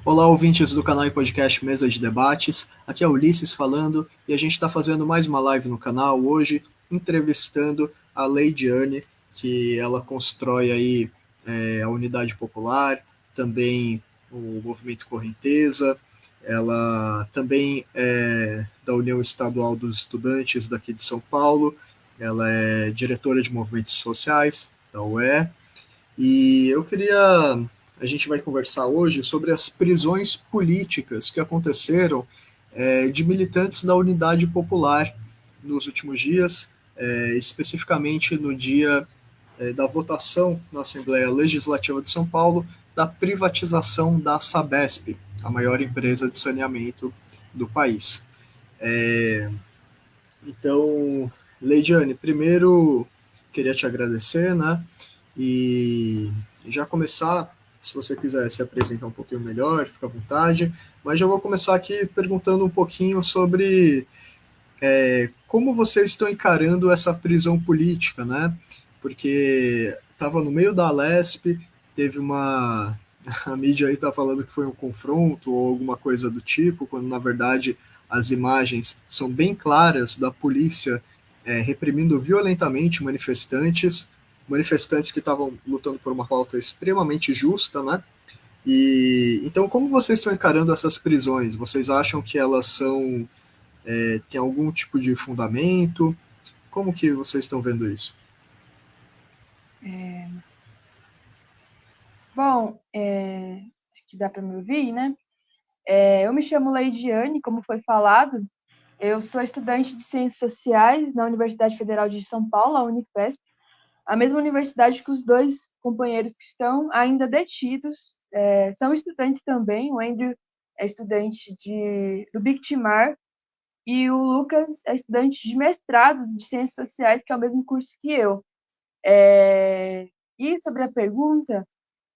Olá, ouvintes do canal e podcast Mesa de Debates. Aqui é o Ulisses falando e a gente está fazendo mais uma live no canal hoje, entrevistando a Leidiane, que ela constrói aí a Unidade Popular, também o Movimento Correnteza. Ela também é da União Estadual dos Estudantes daqui de São Paulo. Ela é diretora de movimentos sociais da UE. E eu queria. A gente vai conversar hoje sobre as prisões políticas que aconteceram de militantes da Unidade Popular nos últimos dias, especificamente no dia da votação na Assembleia Legislativa de São Paulo da privatização da Sabesp, a maior empresa de saneamento do país. Então, Leidiane, primeiro queria te agradecer, né? E já começar, se você quiser se apresentar um pouquinho melhor, fica à vontade, mas já vou começar aqui perguntando um pouquinho sobre como vocês estão encarando essa prisão política, né? Porque estava no meio da Lesp, teve uma. A mídia aí está falando que foi um confronto ou alguma coisa do tipo, quando na verdade as imagens são bem claras da polícia reprimindo violentamente manifestantes que estavam lutando por uma pauta extremamente justa, né? E então, como vocês estão encarando essas prisões? Vocês acham que elas são têm algum tipo de fundamento? Como que vocês estão vendo isso? Bom, acho que dá para me ouvir, né? Eu me chamo Leidiane, como foi falado. Eu sou estudante de Ciências Sociais na Universidade Federal de São Paulo, a Unifesp, a mesma universidade que os dois companheiros que estão ainda detidos. São estudantes também. O Andrew é estudante do Bictimar e o Lucas é estudante de mestrado de Ciências Sociais, que é o mesmo curso que eu. E sobre a pergunta,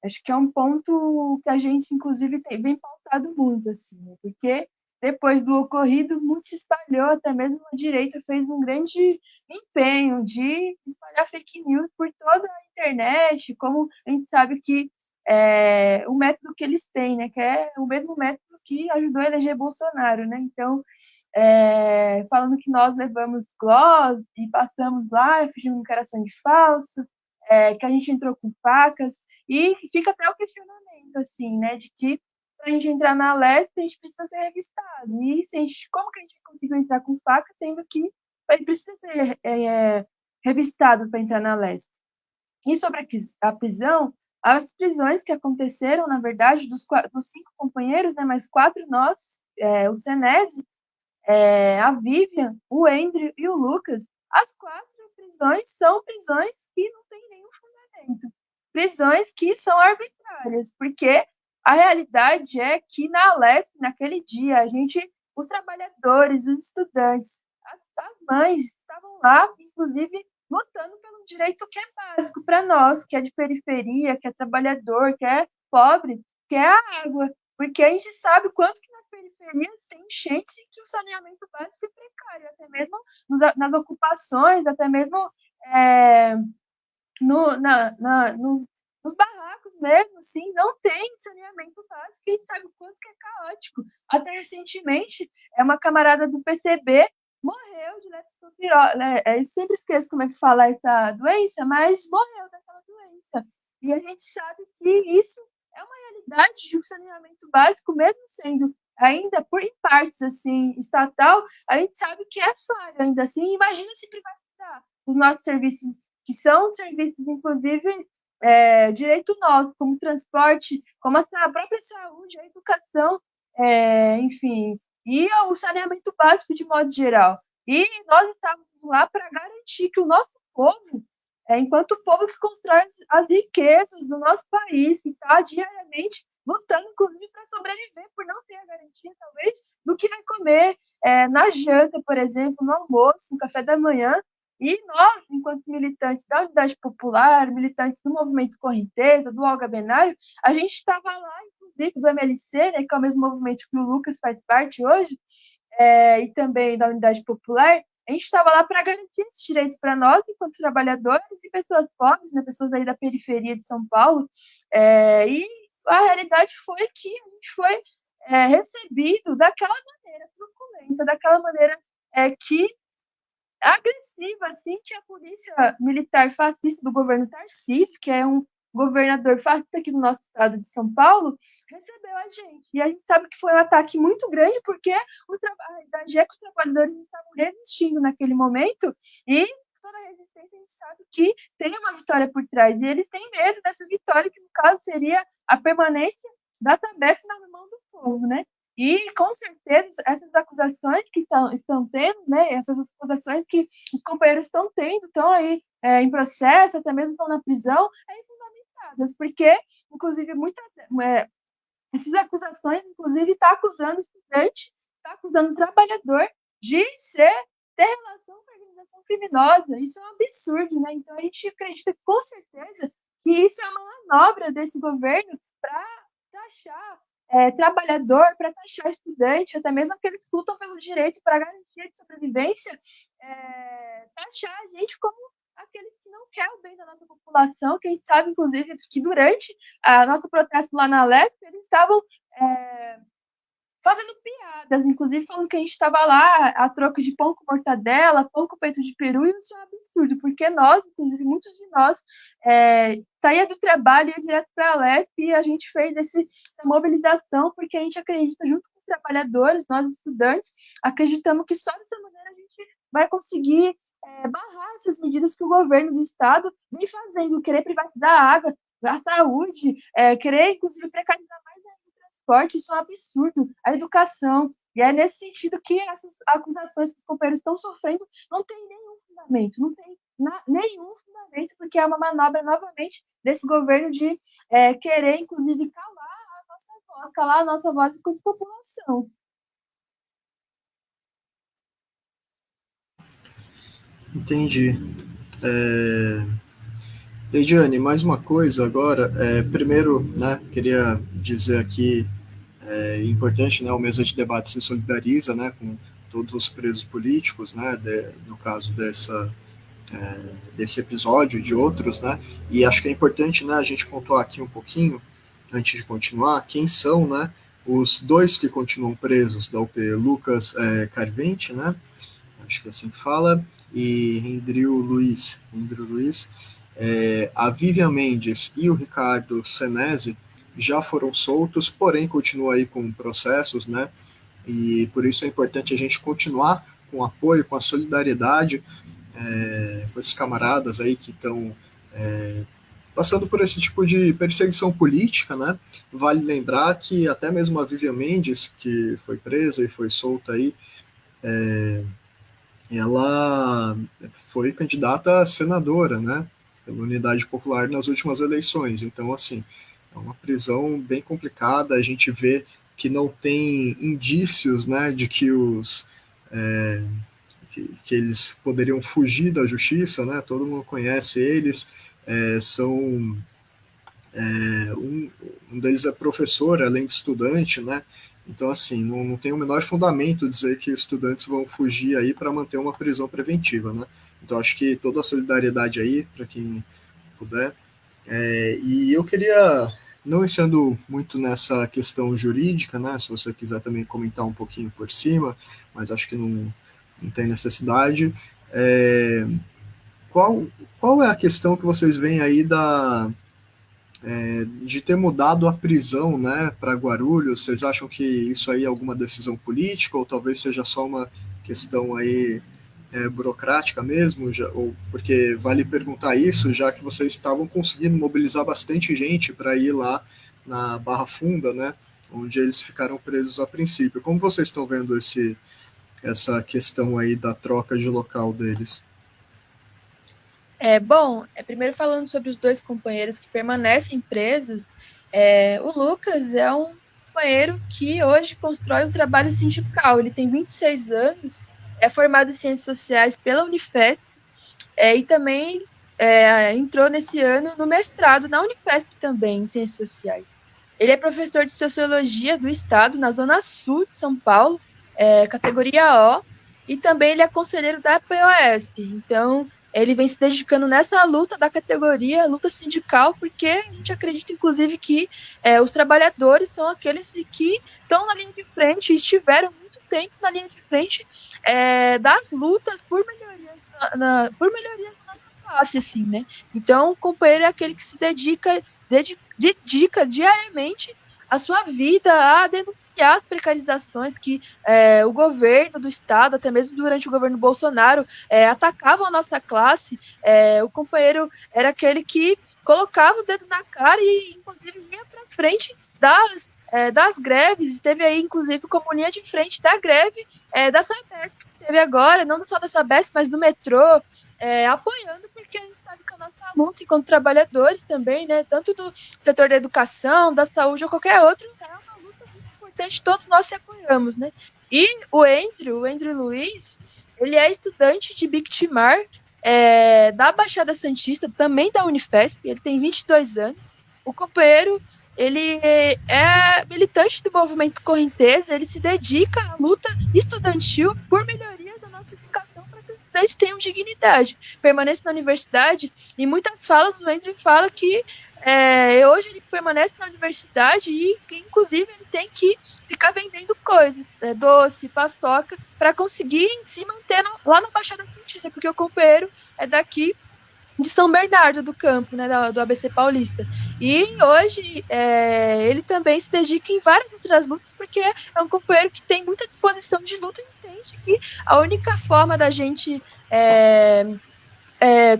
acho que é um ponto que a gente, inclusive, vem pautado muito, assim, né? Porque depois do ocorrido, muito se espalhou, até mesmo a direita fez um grande empenho de espalhar fake news por toda a internet, como a gente sabe que o método que eles têm, né? Que é o mesmo método que ajudou a eleger Bolsonaro, né? Então, falando que nós levamos gloss e passamos lá, fingindo que era sangue falso, que a gente entrou com facas, e fica até o questionamento, assim, né, de que para a gente entrar na Lesp, a gente precisa ser revistado. E se a gente, como que a gente conseguiu entrar com faca, sendo que a gente precisa ser revistado para entrar na Lesp? E sobre a prisão, as prisões que aconteceram, na verdade, dos 5 companheiros, né, mais 4 nós, o Senese, a Vivian, o Andrew e o Lucas, as 4 prisões são prisões que não têm nenhum fundamento. Prisões que são arbitrárias, porque a realidade é que na Lesp, naquele dia, os trabalhadores, os estudantes, as mães estavam lá, inclusive, lutando pelo direito que é básico para nós, que é de periferia, que é trabalhador, que é pobre, que é a água. Porque a gente sabe quanto que nas periferias tem enchentes e que o saneamento básico é precário, até mesmo nas ocupações, até mesmo é, no, na, na, nos barracos mesmo, assim, não tem saneamento básico e sabe o quanto que é caótico. Até recentemente, uma camarada do PCB morreu de leptospirose, né? Eu sempre esqueço como é que fala essa doença, mas morreu daquela doença. E a gente sabe que isso é uma realidade de um saneamento básico, mesmo sendo ainda por em partes assim estatal, a gente sabe que é falho ainda assim. Imagina se privatizar os nossos serviços, que são serviços, inclusive, direito nosso, como transporte, como a própria saúde, a educação, enfim, e o saneamento básico de modo geral. E nós estávamos lá para garantir que o nosso povo, enquanto povo que constrói as riquezas do nosso país, que está diariamente lutando, inclusive, para sobreviver, por não ter a garantia, talvez, do que vai comer na janta, por exemplo, no almoço, no café da manhã. E nós, enquanto militantes da Unidade Popular, militantes do Movimento Correnteza, do Olga Benário, a gente estava lá, inclusive, do MLC, né, que é o mesmo movimento que o Lucas faz parte hoje, e também da Unidade Popular. A gente estava lá para garantir esses direitos para nós, enquanto trabalhadores e pessoas pobres, né, pessoas aí da periferia de São Paulo. E a realidade foi que a gente foi recebido daquela maneira truculenta, daquela maneira que agressiva, assim, que a polícia militar fascista do governo Tarcísio, que é um governador fascista aqui do nosso estado de São Paulo, recebeu a gente. E a gente sabe que foi um ataque muito grande, porque a realidade é que os trabalhadores estavam resistindo naquele momento, e toda a resistência a gente sabe que tem uma vitória por trás. E eles têm medo dessa vitória, que no caso seria a permanência da Sabesp na mão do povo, né? E, com certeza, essas acusações que estão tendo, né, essas acusações que os companheiros estão tendo, estão aí em processo, até mesmo estão na prisão, infundamentadas, porque, inclusive, essas acusações, inclusive, está acusando o estudante, está acusando o trabalhador de ter relação com a organização criminosa. Isso é um absurdo, né? Então, a gente acredita, com certeza, que isso é uma manobra desse governo para taxar trabalhador, para taxar estudante, até mesmo aqueles que lutam pelo direito para garantia de sobrevivência, taxar a gente como aqueles que não querem o bem da nossa população, que a gente sabe, inclusive, que durante a nosso protesto lá na Lesp, eles estavam fazendo piadas, inclusive falando que a gente estava lá a troca de pão com mortadela, pão com peito de peru, e isso é um absurdo, porque nós, inclusive muitos de nós, saía do trabalho e ia direto para a Lesp, e a gente fez essa mobilização, porque a gente acredita, junto com os trabalhadores, nós estudantes, acreditamos que só dessa maneira a gente vai conseguir barrar essas medidas que o governo do estado vem fazendo, querer privatizar a água, a saúde, querer, inclusive, precarizar mais o transporte. Isso é um absurdo, a educação. E é nesse sentido que essas acusações que os companheiros estão sofrendo não tem nenhum fundamento, não tem nenhum fundamento, porque é uma manobra, novamente, desse governo de querer, inclusive, calar a nossa voz enquanto população. Entendi. Ediane, mais uma coisa agora. Primeiro, né, queria dizer aqui, importante, né, o Mesa de Debate se solidariza, né, com todos os presos políticos, né, no caso desse episódio e de outros, né, e acho que é importante, né, a gente pontuar aqui um pouquinho, antes de continuar, quem são, né, os dois que continuam presos da UP, Lucas Carvente, né, acho que é assim que fala, e Rendrio Luiz. A Vivian Mendes e o Ricardo Senese já foram soltos, porém continua aí com processos, né? E por isso é importante a gente continuar com o apoio, com a solidariedade com esses camaradas aí que estão passando por esse tipo de perseguição política, né? Vale lembrar que até mesmo a Vivian Mendes, que foi presa e foi solta aí, ela foi candidata a senadora, né, pela Unidade Popular nas últimas eleições. Então, assim, é uma prisão bem complicada. A gente vê que não tem indícios, né, de que que eles poderiam fugir da justiça, né? Todo mundo conhece eles. Um deles é professor, além de estudante, né? Então, assim, não tem o menor fundamento dizer que estudantes vão fugir aí para manter uma prisão preventiva, né? Então, acho que toda a solidariedade aí, para quem puder. E eu queria, não entrando muito nessa questão jurídica, né? Se você quiser também comentar um pouquinho por cima, mas acho que não tem necessidade. Qual é a questão que vocês veem aí de ter mudado a prisão, né, para Guarulhos? Vocês acham que isso aí é alguma decisão política ou talvez seja só uma questão aí burocrática mesmo? Ou porque vale perguntar isso, já que vocês estavam conseguindo mobilizar bastante gente para ir lá na Barra Funda, né, onde eles ficaram presos a princípio. Como vocês estão vendo essa questão aí da troca de local deles? Bom, primeiro falando sobre os dois companheiros que permanecem presos, o Lucas é um companheiro que hoje constrói um trabalho sindical. Ele tem 26 anos, é formado em Ciências Sociais pela Unifesp, e também entrou nesse ano no mestrado na Unifesp também, em Ciências Sociais. Ele é professor de Sociologia do Estado, na Zona Sul de São Paulo, categoria O, e também ele é conselheiro da POESP. Então, ele vem se dedicando nessa luta da categoria, luta sindical, porque a gente acredita, inclusive, que os trabalhadores são aqueles que estão na linha de frente, estiveram muito tempo na linha de frente das lutas por melhorias por melhorias na nossa classe, assim, né? Então, o companheiro é aquele que se dedica diariamente a sua vida a denunciar as precarizações que o governo do Estado, até mesmo durante o governo Bolsonaro, atacavam a nossa classe. O companheiro era aquele que colocava o dedo na cara e, inclusive, vinha para frente das greves. Teve aí, inclusive, como linha de frente da greve da Sabesp, que teve agora, não só da Sabesp, mas do metrô, apoiando, porque a gente sabe que a nossa luta enquanto trabalhadores também, né, tanto do setor da educação, da saúde ou qualquer outro, é uma luta muito importante, todos nós se apoiamos, né? E o Andrew Luiz, ele é estudante de Bictimar, da Baixada Santista, também da Unifesp, ele tem 22 anos. O companheiro, ele é militante do movimento correnteza, ele se dedica à luta estudantil por melhorias da nossa educação para que os estudantes tenham dignidade, permaneçam na universidade. Em muitas falas, o Andrew fala que hoje ele permanece na universidade e, inclusive, ele tem que ficar vendendo coisas, doce, paçoca, para conseguir se manter lá na Baixada Santista, porque o companheiro é daqui de São Bernardo do Campo, né, do ABC Paulista. E hoje ele também se dedica em várias outras lutas, porque é um companheiro que tem muita disposição de luta e entende que a única forma da gente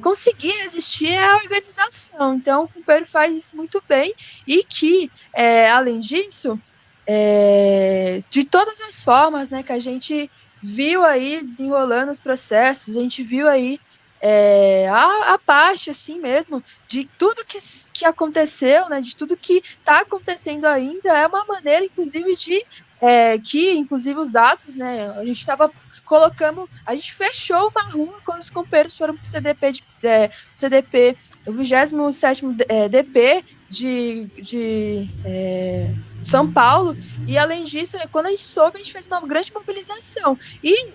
conseguir existir é a organização. Então, o companheiro faz isso muito bem e que, além disso, de todas as formas, né, que a gente viu aí desenrolando os processos, a gente viu aí a parte, assim mesmo, de tudo que aconteceu, né, de tudo que está acontecendo ainda, é uma maneira, inclusive, de que, inclusive, os atos, né, a gente fechou uma rua quando os companheiros foram para o CDP, o 27º DP de São Paulo, e além disso, quando a gente soube, a gente fez uma grande mobilização, e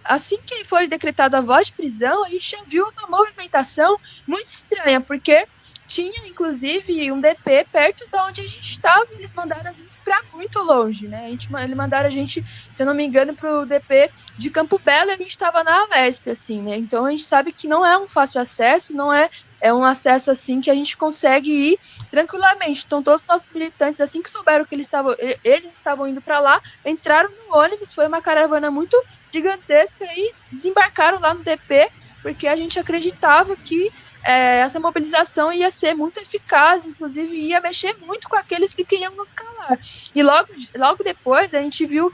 assim que foi decretada a voz de prisão, a gente já viu uma movimentação muito estranha, porque tinha, inclusive, um DP perto de onde a gente estava, e eles mandaram a gente para muito longe, né? Eles mandaram a gente, se eu não me engano, para o DP de Campo Belo, e a gente estava na Vesp, assim, né? Então a gente sabe que não é um fácil acesso, não é um acesso assim que a gente consegue ir tranquilamente. Então todos os nossos militantes, assim que souberam que eles estavam indo para lá, entraram no ônibus, foi uma caravana muito gigantesca e desembarcaram lá no DP, porque a gente acreditava que essa mobilização ia ser muito eficaz, inclusive ia mexer muito com aqueles que queriam nos calar. E logo depois a gente viu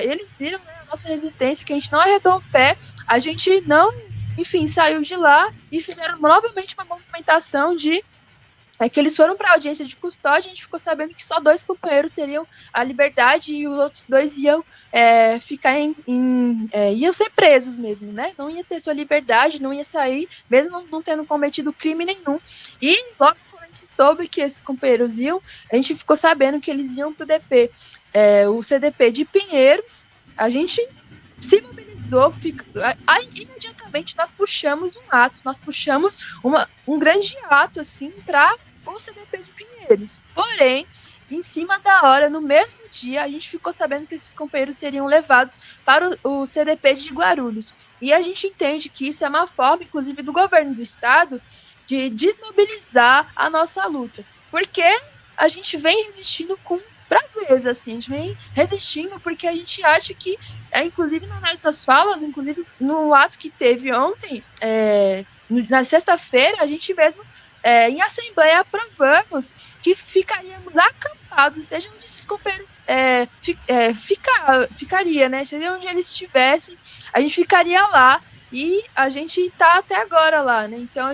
eles viram, né, a nossa resistência, que a gente não arredou o pé, a gente não, enfim, saiu de lá e fizeram novamente uma movimentação que eles foram para a audiência de custódia. A gente ficou sabendo que só 2 companheiros teriam a liberdade e os outros 2 iam ficar iam ser presos mesmo, né? Não ia ter sua liberdade, não ia sair, mesmo não tendo cometido crime nenhum. E logo quando a gente soube que esses companheiros iam, a gente ficou sabendo que eles iam para o DP, o CDP de Pinheiros. A gente se mobilizou, imediatamente nós puxamos um grande ato assim para o CDP de Pinheiros. Porém, em cima da hora, no mesmo dia, a gente ficou sabendo que esses companheiros seriam levados para o CDP de Guarulhos. E a gente entende que isso é uma forma, inclusive, do governo do estado de desmobilizar a nossa luta. Porque a gente vem resistindo com braveza, assim, a gente vem resistindo porque a gente acha que, inclusive nas nossas falas, inclusive no ato que teve ontem, na sexta-feira, a gente mesmo em assembleia aprovamos que ficaríamos acampados, seja onde esses companheiros ficaria, né? Seja onde eles estivessem, a gente ficaria lá e a gente está até agora lá, né? Então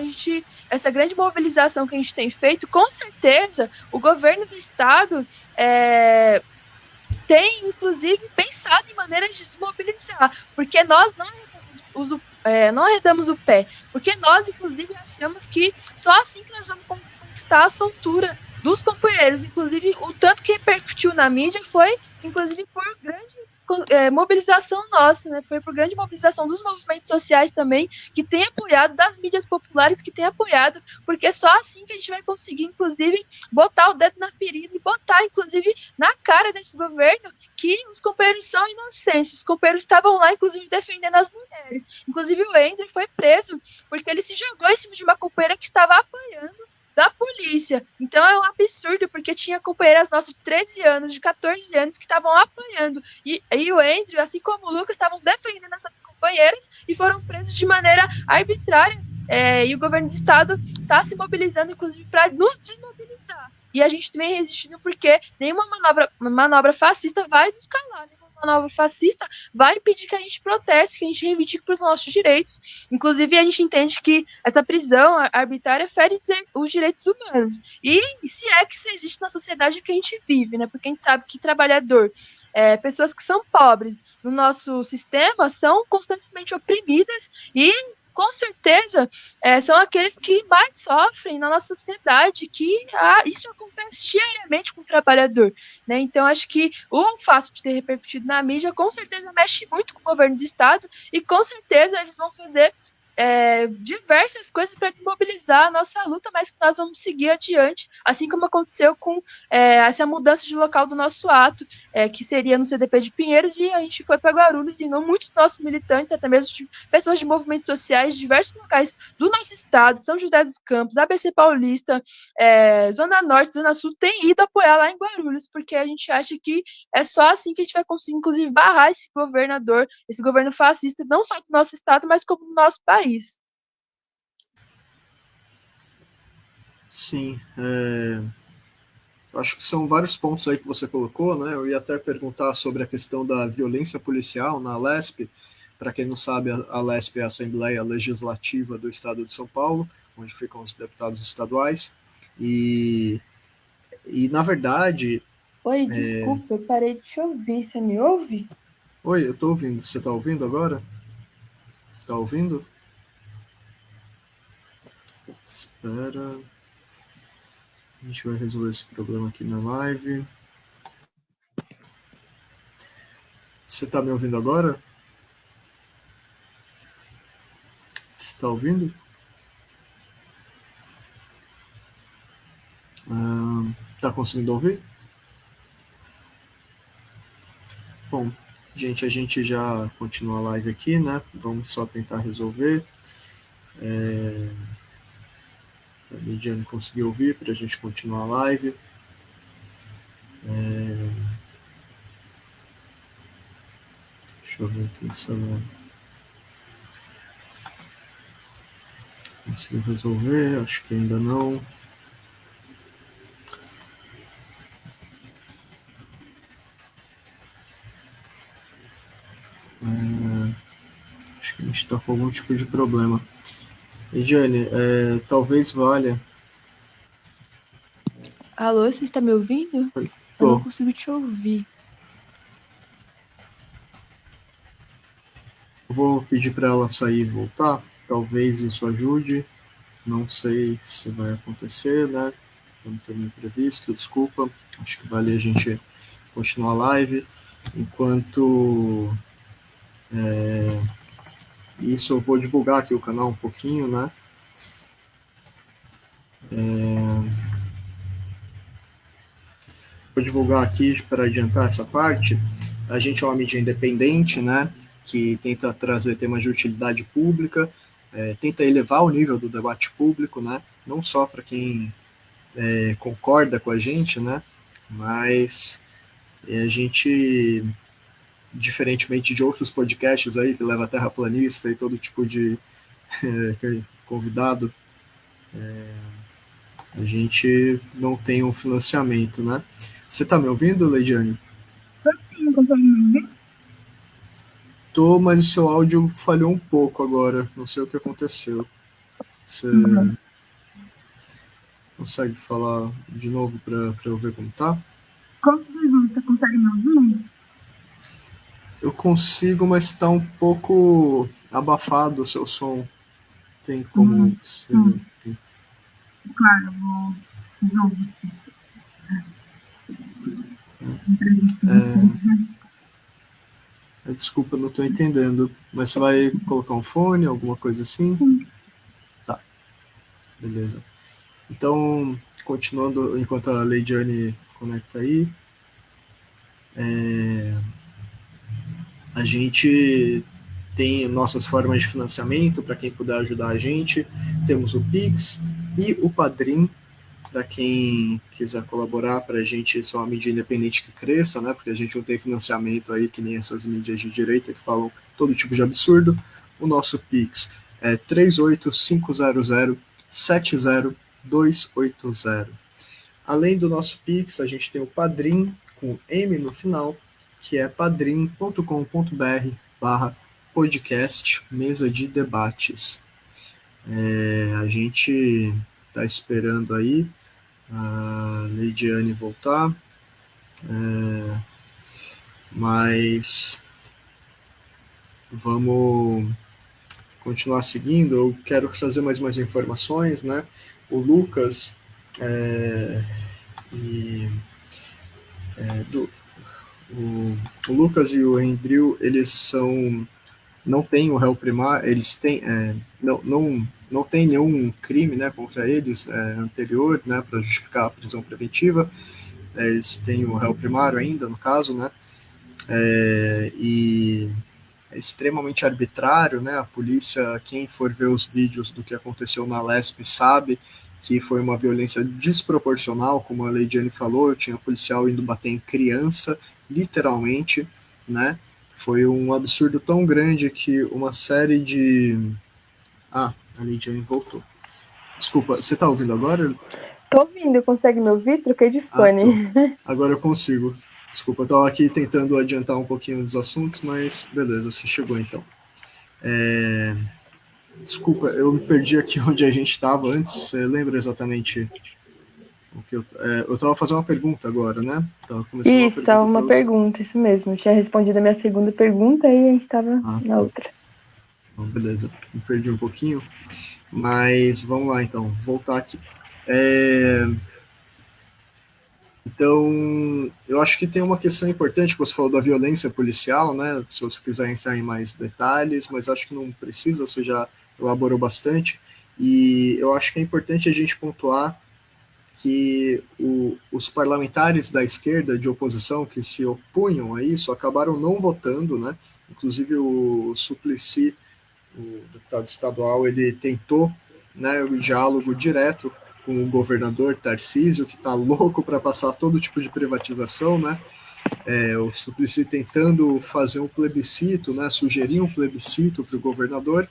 essa grande mobilização que a gente tem feito, com certeza o governo do estado tem inclusive pensado em maneiras de desmobilizar, porque nós não arredamos o pé, porque nós, inclusive, achamos que só assim que nós vamos conquistar a soltura dos companheiros. Inclusive, o tanto que repercutiu na mídia foi, inclusive, por grande mobilização nossa, né? Foi por grande mobilização dos movimentos sociais também, que tem apoiado, das mídias populares que tem apoiado, porque é só assim que a gente vai conseguir, inclusive, botar o dedo na ferida e botar, inclusive, na cara desse governo que os companheiros são inocentes. Os companheiros estavam lá, inclusive, defendendo as mulheres. Inclusive, o Andrew foi preso porque ele se jogou em cima de uma companheira que estava apanhando da polícia. Então é um absurdo, porque tinha companheiras nossas de 13 anos, de 14 anos, que estavam apanhando. E o Andrew, assim como o Lucas, estavam defendendo essas companheiras e foram presos de maneira arbitrária. E o governo do estado está se mobilizando, inclusive, para nos desmobilizar. E a gente vem resistindo porque nenhuma manobra fascista vai nos calar. Nenhuma manobra fascista vai impedir que a gente proteste, que a gente reivindique para os nossos direitos. Inclusive, a gente entende que essa prisão arbitrária fere os direitos humanos. E se é que isso existe na sociedade que a gente vive, né? Porque a gente sabe que trabalhador, pessoas que são pobres no nosso sistema são constantemente oprimidas e com certeza são aqueles que mais sofrem na nossa sociedade, que isso acontece diariamente com o trabalhador, né? Então acho que o fato de ter repercutido na mídia com certeza mexe muito com o governo do estado e com certeza eles vão fazer diversas coisas para desmobilizar a nossa luta, mas que nós vamos seguir adiante, assim como aconteceu com essa mudança de local do nosso ato, que seria no CDP de Pinheiros, e a gente foi para Guarulhos, e não muitos nossos militantes, até mesmo de pessoas de movimentos sociais de diversos locais do nosso estado, São José dos Campos, ABC Paulista, Zona Norte, Zona Sul, têm ido apoiar lá em Guarulhos, porque a gente acha que é só assim que a gente vai conseguir, inclusive, barrar esse governador, esse governo fascista, não só do nosso estado, mas como do nosso país. Sim, acho que são vários pontos aí que você colocou, né? Eu ia até perguntar sobre a questão da violência policial na Lesp. Para quem não sabe, a Lesp é a Assembleia Legislativa do Estado de São Paulo, onde ficam os deputados estaduais. E na verdade. Oi, desculpa, eu parei de te ouvir. Você me ouve? Oi, eu estou ouvindo. Você está ouvindo agora? Está ouvindo? Espera. A gente vai resolver esse problema aqui na live. Você está me ouvindo agora? Você está ouvindo? Está conseguindo ouvir? Bom, gente, a gente já continua a live aqui, né? Vamos só tentar resolver. A Lidiane conseguiu ouvir para a gente continuar a live. Deixa eu ver aqui se ela conseguiu resolver. Acho que ainda não. Acho que a gente está com algum tipo de problema. Lidiane, talvez valha. Alô, você está me ouvindo? Eu não consigo te ouvir. Eu vou pedir para ela sair e voltar. Talvez isso ajude. Não sei se vai acontecer, né? Estamos tendo um imprevisto, desculpa. Acho que vale a gente continuar a live. Enquanto isso, eu vou divulgar aqui o canal um pouquinho, né? Vou divulgar aqui para adiantar essa parte. A gente é uma mídia independente, né? Que tenta trazer temas de utilidade pública, tenta elevar o nível do debate público, né? Não só para quem concorda com a gente, né? Mas a gente, diferentemente de outros podcasts aí que leva terraplanista e todo tipo de convidado, a gente não tem um financiamento, né? Você está me ouvindo, Leidiane? Sim, consegue me ouvir? Tô, mas o seu áudio falhou um pouco agora. Não sei o que aconteceu. Você consegue falar de novo para eu ver como tá? Você consegue me ouvir? Eu consigo, mas está um pouco abafado o seu som. Tem como você... Claro, eu vou resolver. desculpa, não estou entendendo. Mas você vai colocar um fone, alguma coisa assim? Tá, beleza. Então, continuando, enquanto a Leidiane conecta aí, a gente tem nossas formas de financiamento para quem puder ajudar a gente. Temos o Pix e o Padrim, para quem quiser colaborar para a gente ser uma mídia independente que cresça, né? Porque a gente não tem financiamento aí que nem essas mídias de direita que falam todo tipo de absurdo. O nosso Pix é 38500700280. Além do nosso Pix, a gente tem o Padrim com M no final, que é padrim.com.br podcast mesa de debates. A gente está esperando aí a Leidiane voltar, mas vamos continuar seguindo. Eu quero trazer mais umas informações, né? O Lucas e do, o Lucas e o Andrew, eles são não tem o réu primário, eles têm não tem nenhum crime, né, contra eles anterior, né, para justificar a prisão preventiva. Eles têm o réu primário ainda, no caso, né, e é extremamente arbitrário, né? A polícia, quem for ver os vídeos do que aconteceu na Lesp sabe que foi uma violência desproporcional, como a Leidiane falou, tinha policial indo bater em criança, literalmente, né? Foi um absurdo tão grande que uma série de... Ah, a Leidiane voltou. Desculpa, você tá ouvindo agora? Tô ouvindo, consegue me ouvir? Troquei de Ah, tô. fone. Agora eu consigo. Desculpa, eu tava aqui tentando adiantar um pouquinho dos assuntos, mas beleza, você chegou então. Desculpa, eu me perdi aqui onde a gente estava antes. Você lembra exatamente o que eu estava fazendo uma pergunta agora, né? Estava começando uma Isso, tava pergunta para uma você. pergunta, isso mesmo. Eu tinha respondido a minha segunda pergunta e a gente tava Ah, na tá. outra. Então, beleza. Me perdi um pouquinho, mas vamos lá então. Voltar aqui. É, Então, eu acho que tem uma questão importante que você falou da violência policial, né? Se você quiser entrar em mais detalhes, mas acho que não precisa, você já elaborou bastante. E eu acho que é importante a gente pontuar que os parlamentares da esquerda de oposição que se opunham a isso acabaram não votando, né? Inclusive o Suplicy, o deputado estadual, ele tentou, né, o diálogo direto com o governador Tarcísio, que está louco para passar todo tipo de privatização, né? O Suplicy tentando fazer um plebiscito, né, sugerir um plebiscito para o governador.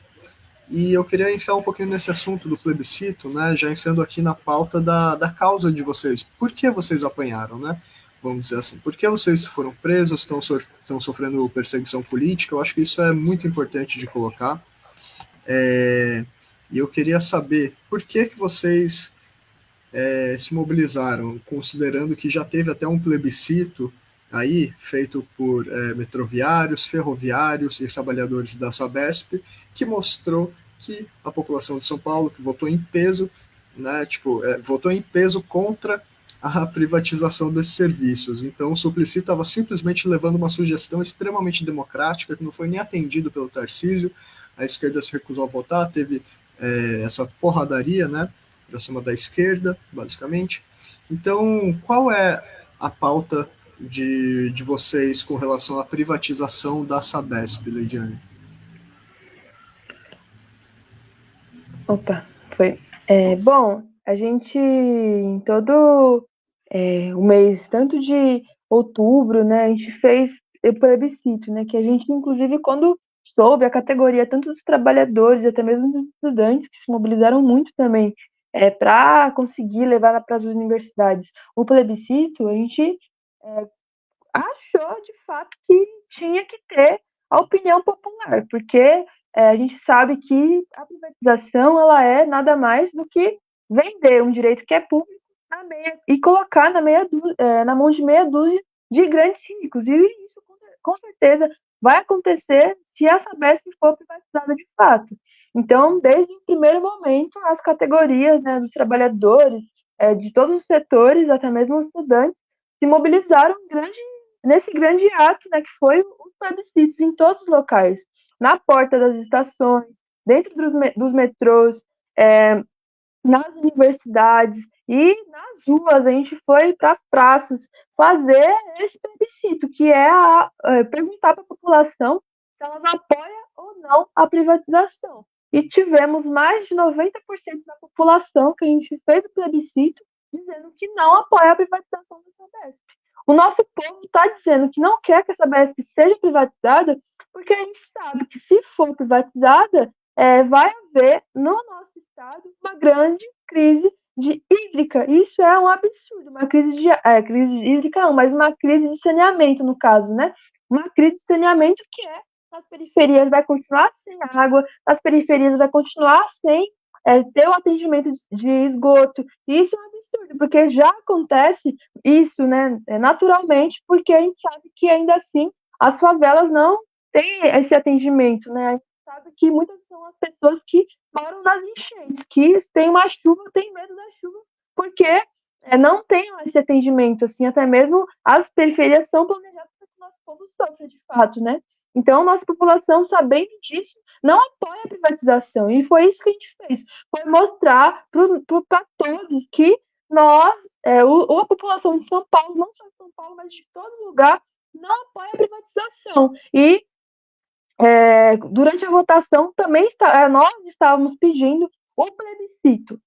E eu queria entrar um pouquinho nesse assunto do plebiscito, né, já entrando aqui na pauta da causa de vocês. Por que vocês apanharam, né? Vamos dizer assim. Por que vocês foram presos, estão sofrendo perseguição política? Eu acho que isso é muito importante de colocar. E eu queria saber por que vocês se mobilizaram, considerando que já teve até um plebiscito aí feito por metroviários, ferroviários e trabalhadores da Sabesp, que mostrou que a população de São Paulo, que votou em peso, né, votou em peso contra a privatização desses serviços. Então, o Suplicy estava simplesmente levando uma sugestão extremamente democrática, que não foi nem atendido pelo Tarcísio, a esquerda se recusou a votar, teve essa porradaria, né, para cima da esquerda, basicamente. Então, qual é a pauta de vocês com relação à privatização da Sabesp, Leidiane? Opa, foi. Bom, a gente, em todo o mês, tanto de outubro, né, a gente fez o plebiscito, né, que a gente, inclusive, quando soube a categoria, tanto dos trabalhadores, até mesmo dos estudantes, que se mobilizaram muito também para conseguir levar para as universidades o plebiscito, a gente achou, de fato, que tinha que ter a opinião popular, porque a gente sabe que a privatização ela é nada mais do que vender um direito que é público e colocar na mão de meia dúzia de grandes ricos. E isso, com certeza, vai acontecer se a Sabesp for privatizada de fato. Então, desde o primeiro momento, as categorias, né, dos trabalhadores, de todos os setores, até mesmo os estudantes, se mobilizaram nesse grande ato, né, que foi os plebiscitos em todos os locais, na porta das estações, dentro dos metrôs, nas universidades e nas ruas. A gente foi para as praças fazer esse plebiscito, que é perguntar para a população se elas apoiam ou não a privatização. E tivemos mais de 90% da população que a gente fez o plebiscito dizendo que não apoia a privatização da Sabesp. O nosso povo está dizendo que não quer que a Sabesp seja privatizada, porque a gente sabe que, se for privatizada, vai haver no nosso estado uma grande crise hídrica. Isso é um absurdo, uma crise hídrica não, mas uma crise de saneamento, no caso, né? Uma crise de saneamento que nas periferias vai continuar sem água, nas periferias vai continuar sem ter o atendimento de esgoto. E isso é um absurdo, porque já acontece isso, né, naturalmente, porque a gente sabe que ainda assim as favelas não têm esse atendimento, né? A gente sabe que muitas são as pessoas que moram nas enchentes, que tem uma chuva, tem medo da chuva, porque não tem esse atendimento, assim, até mesmo as periferias são planejadas para que o nosso povo sofra, de fato, né? Então, nossa população, sabendo disso, não apoia a privatização, e foi isso que a gente fez, foi mostrar para todos que nós, a população de São Paulo, não só de São Paulo, mas de todo lugar, não apoia a privatização. E durante a votação também nós estávamos pedindo o plebiscito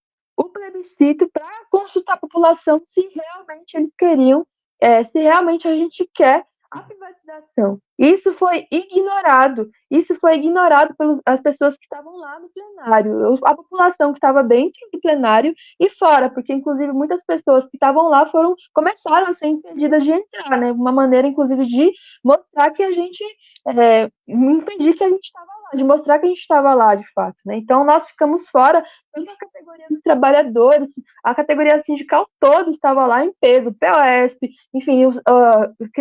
para consultar a população se realmente eles queriam, se realmente a gente quer a privatização. Isso foi ignorado pelas pessoas que estavam lá no plenário, a população que estava dentro do plenário e fora, porque inclusive muitas pessoas que estavam lá começaram a ser impedidas de entrar, né? Uma maneira inclusive de mostrar que a gente impedir que a gente estava lá, de mostrar que a gente estava lá de fato, né? Então nós ficamos fora, tanto a categoria dos trabalhadores, a categoria sindical toda estava lá em peso, POSP, enfim, os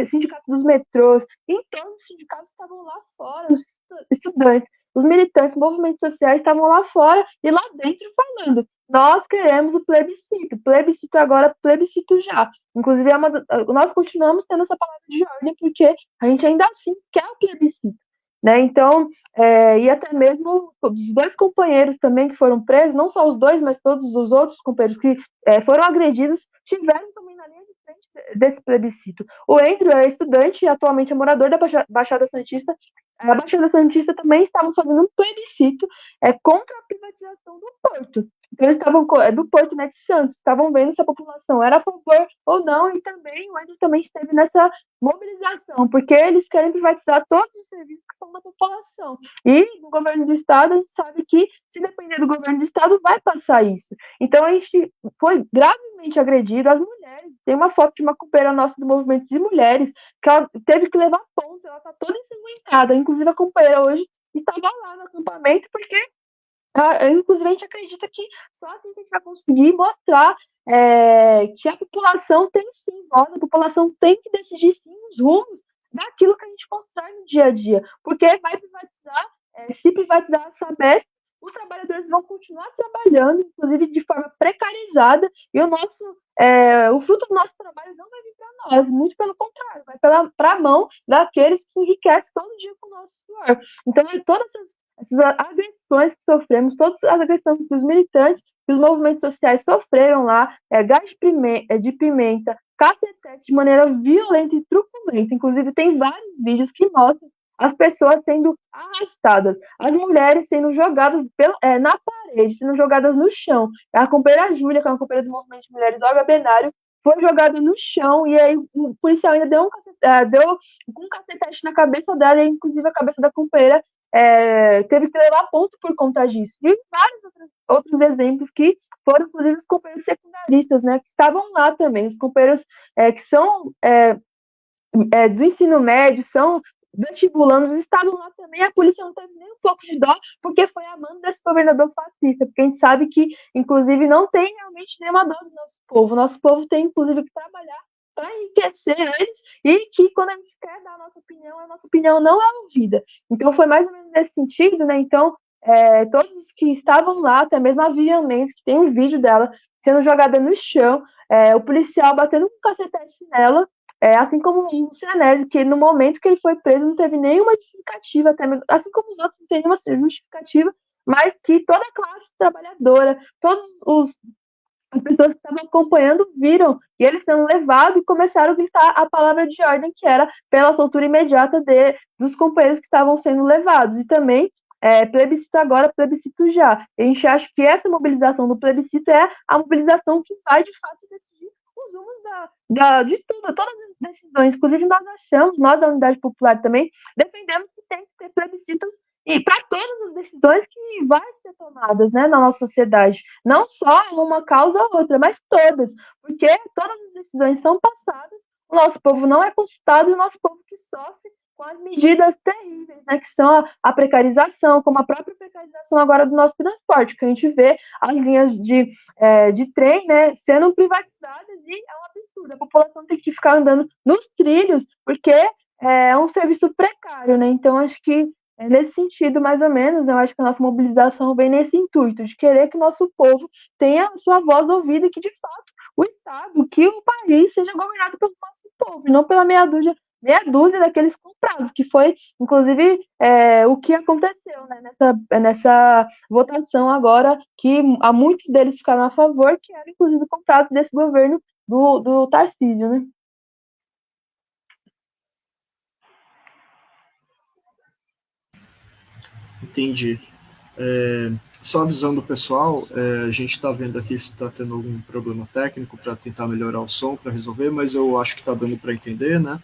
sindicatos dos metrôs, em todos os sindicatos estavam lá fora, os estudantes, os militantes, movimentos sociais estavam lá fora e lá dentro falando: nós queremos o plebiscito agora, plebiscito já. Inclusive, nós continuamos tendo essa palavra de ordem porque a gente ainda assim quer o plebiscito, né? Então, e até mesmo os dois companheiros também que foram presos, não só os dois, mas todos os outros companheiros que foram agredidos, tiveram também na linha de frente desse plebiscito. O Andrew é estudante e atualmente é morador da Baixada Santista. A Baixada Santista também estavam fazendo um plebiscito contra a privatização do Porto. Então, eles estavam do Porto, né, de Santos, estavam vendo se a população era a favor ou não, e também o Andrew também esteve nessa mobilização, porque eles querem privatizar todos os serviços que são da população. E no governo do estado, a gente sabe que, se depender do governo do estado, vai passar isso. Então, a gente foi gravemente agredido. As mulheres, tem uma foto de uma companheira nossa do movimento de mulheres, que ela teve que levar ponto, ela está toda ensanguentada. Inclusive, a companheira hoje estava lá no acampamento, porque inclusive a gente acredita que só assim que a gente vai conseguir mostrar que a população tem sim voz, a população tem que decidir sim os rumos daquilo que a gente constrói no dia a dia, porque vai privatizar, se privatizar a Sabesp, os trabalhadores vão continuar trabalhando, inclusive de forma precarizada, e o fruto do nosso trabalho não vai vir para nós, muito pelo contrário, vai para a mão daqueles que enriquecem todo dia com o nosso suor. Então, todas essas agressões que sofremos, todas as agressões que os militantes e os movimentos sociais sofreram lá, gás de pimenta, cacetete de maneira violenta e truculenta. Inclusive, tem vários vídeos que mostram as pessoas sendo arrastadas, as mulheres sendo jogadas na parede, sendo jogadas no chão. A companheira Júlia, que é uma companheira do movimento de mulheres do Agabenário, foi jogada no chão, e aí o policial ainda deu um cacetete na cabeça dela, e inclusive a cabeça da companheira teve que levar ponto por conta disso. E vários outros exemplos que foram, inclusive, os companheiros secundaristas, né, que estavam lá também, os companheiros que são do ensino médio, são vestibulandos, estavam lá também. A polícia não teve nem um pouco de dó, porque foi a mando desse governador fascista, porque a gente sabe que, inclusive, não tem realmente nenhuma dó do nosso povo. O nosso povo tem, inclusive, que trabalhar para enriquecer eles, e que quando a gente quer dar a nossa opinião não é ouvida. Então foi mais ou menos nesse sentido, né? Então, todos os que estavam lá, até mesmo a Vivian Mendes, que tem um vídeo dela sendo jogada no chão, o policial batendo um cacetete nela, assim como o Lucianese, que no momento que ele foi preso não teve nenhuma justificativa, até mesmo, assim como os outros não tem nenhuma justificativa, mas que toda a classe trabalhadora, todos os as pessoas que estavam acompanhando viram e eles sendo levados e começaram a gritar a palavra de ordem, que era pela soltura imediata dos companheiros que estavam sendo levados. E também plebiscito agora, plebiscito já. A gente acha que essa mobilização do plebiscito é a mobilização que vai, de fato, decidir os rumos de tudo, todas as decisões. Inclusive, nós achamos, nós da Unidade Popular também, defendemos que tem que ter plebiscitos e para todas as decisões que vai ser tomadas, né, na nossa sociedade. Não só uma causa ou outra, mas todas. Porque todas as decisões são passadas, o nosso povo não é consultado e o nosso povo que sofre com as medidas terríveis, né, que são a precarização, como a própria precarização agora do nosso transporte, que a gente vê as linhas de trem, né, sendo privatizadas e é um absurdo. A população tem que ficar andando nos trilhos, porque é um serviço precário, né? Então, acho que é nesse sentido, mais ou menos, eu acho que a nossa mobilização vem nesse intuito, de querer que o nosso povo tenha a sua voz ouvida e que, de fato, o Estado, que o país seja governado pelo nosso povo, e não pela meia dúzia daqueles comprados, que foi, inclusive, o que aconteceu, né, nessa votação agora, que há muitos deles ficaram a favor, que eram, inclusive, comprados desse governo do Tarcísio, né? Entendi. Só avisando o pessoal, a gente está vendo aqui se está tendo algum problema técnico para tentar melhorar o som, para resolver, mas eu acho que está dando para entender, né?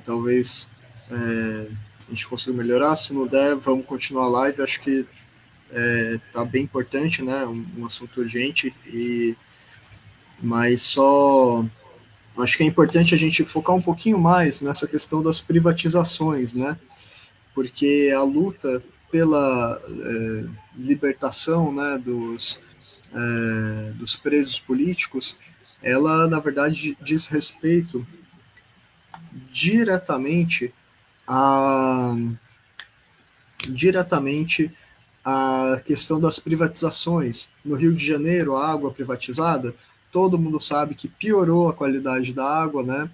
Talvez a gente consiga melhorar. Se não der, vamos continuar a live. Acho que tá bem importante, né? Um assunto urgente, mas só acho que é importante a gente focar um pouquinho mais nessa questão das privatizações, né? Porque a luta pela libertação, né, dos presos políticos, ela na verdade diz respeito diretamente a diretamente a questão das privatizações. No Rio de Janeiro, a água privatizada, todo mundo sabe que piorou a qualidade da água, né?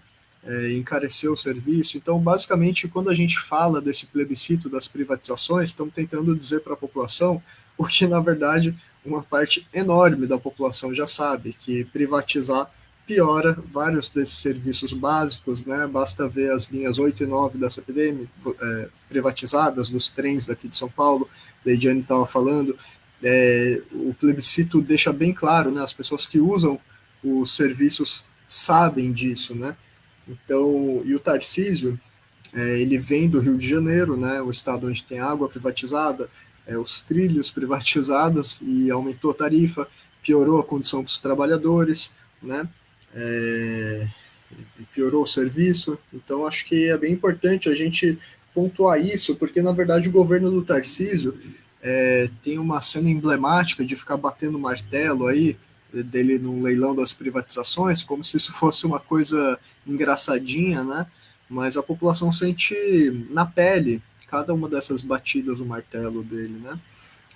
Encareceu o serviço. Então, basicamente, quando a gente fala desse plebiscito das privatizações, estamos tentando dizer para a população o que, na verdade, uma parte enorme da população já sabe, que privatizar piora vários desses serviços básicos, né? Basta ver as linhas 8 e 9 da CPTM privatizadas, dos trens daqui de São Paulo, da Ediane estava falando, o plebiscito deixa bem claro, né? As pessoas que usam os serviços sabem disso, né? Então, e o Tarcísio, ele vem do Rio de Janeiro, né? O estado onde tem água privatizada, os trilhos privatizados e aumentou a tarifa, piorou a condição dos trabalhadores, né? É, piorou o serviço. Então, acho que é bem importante a gente pontuar isso, porque na verdade o governo do Tarcísio tem uma cena emblemática de ficar batendo martelo aí dele no leilão das privatizações, como se isso fosse uma coisa engraçadinha, né? Mas a população sente na pele cada uma dessas batidas do martelo dele, né?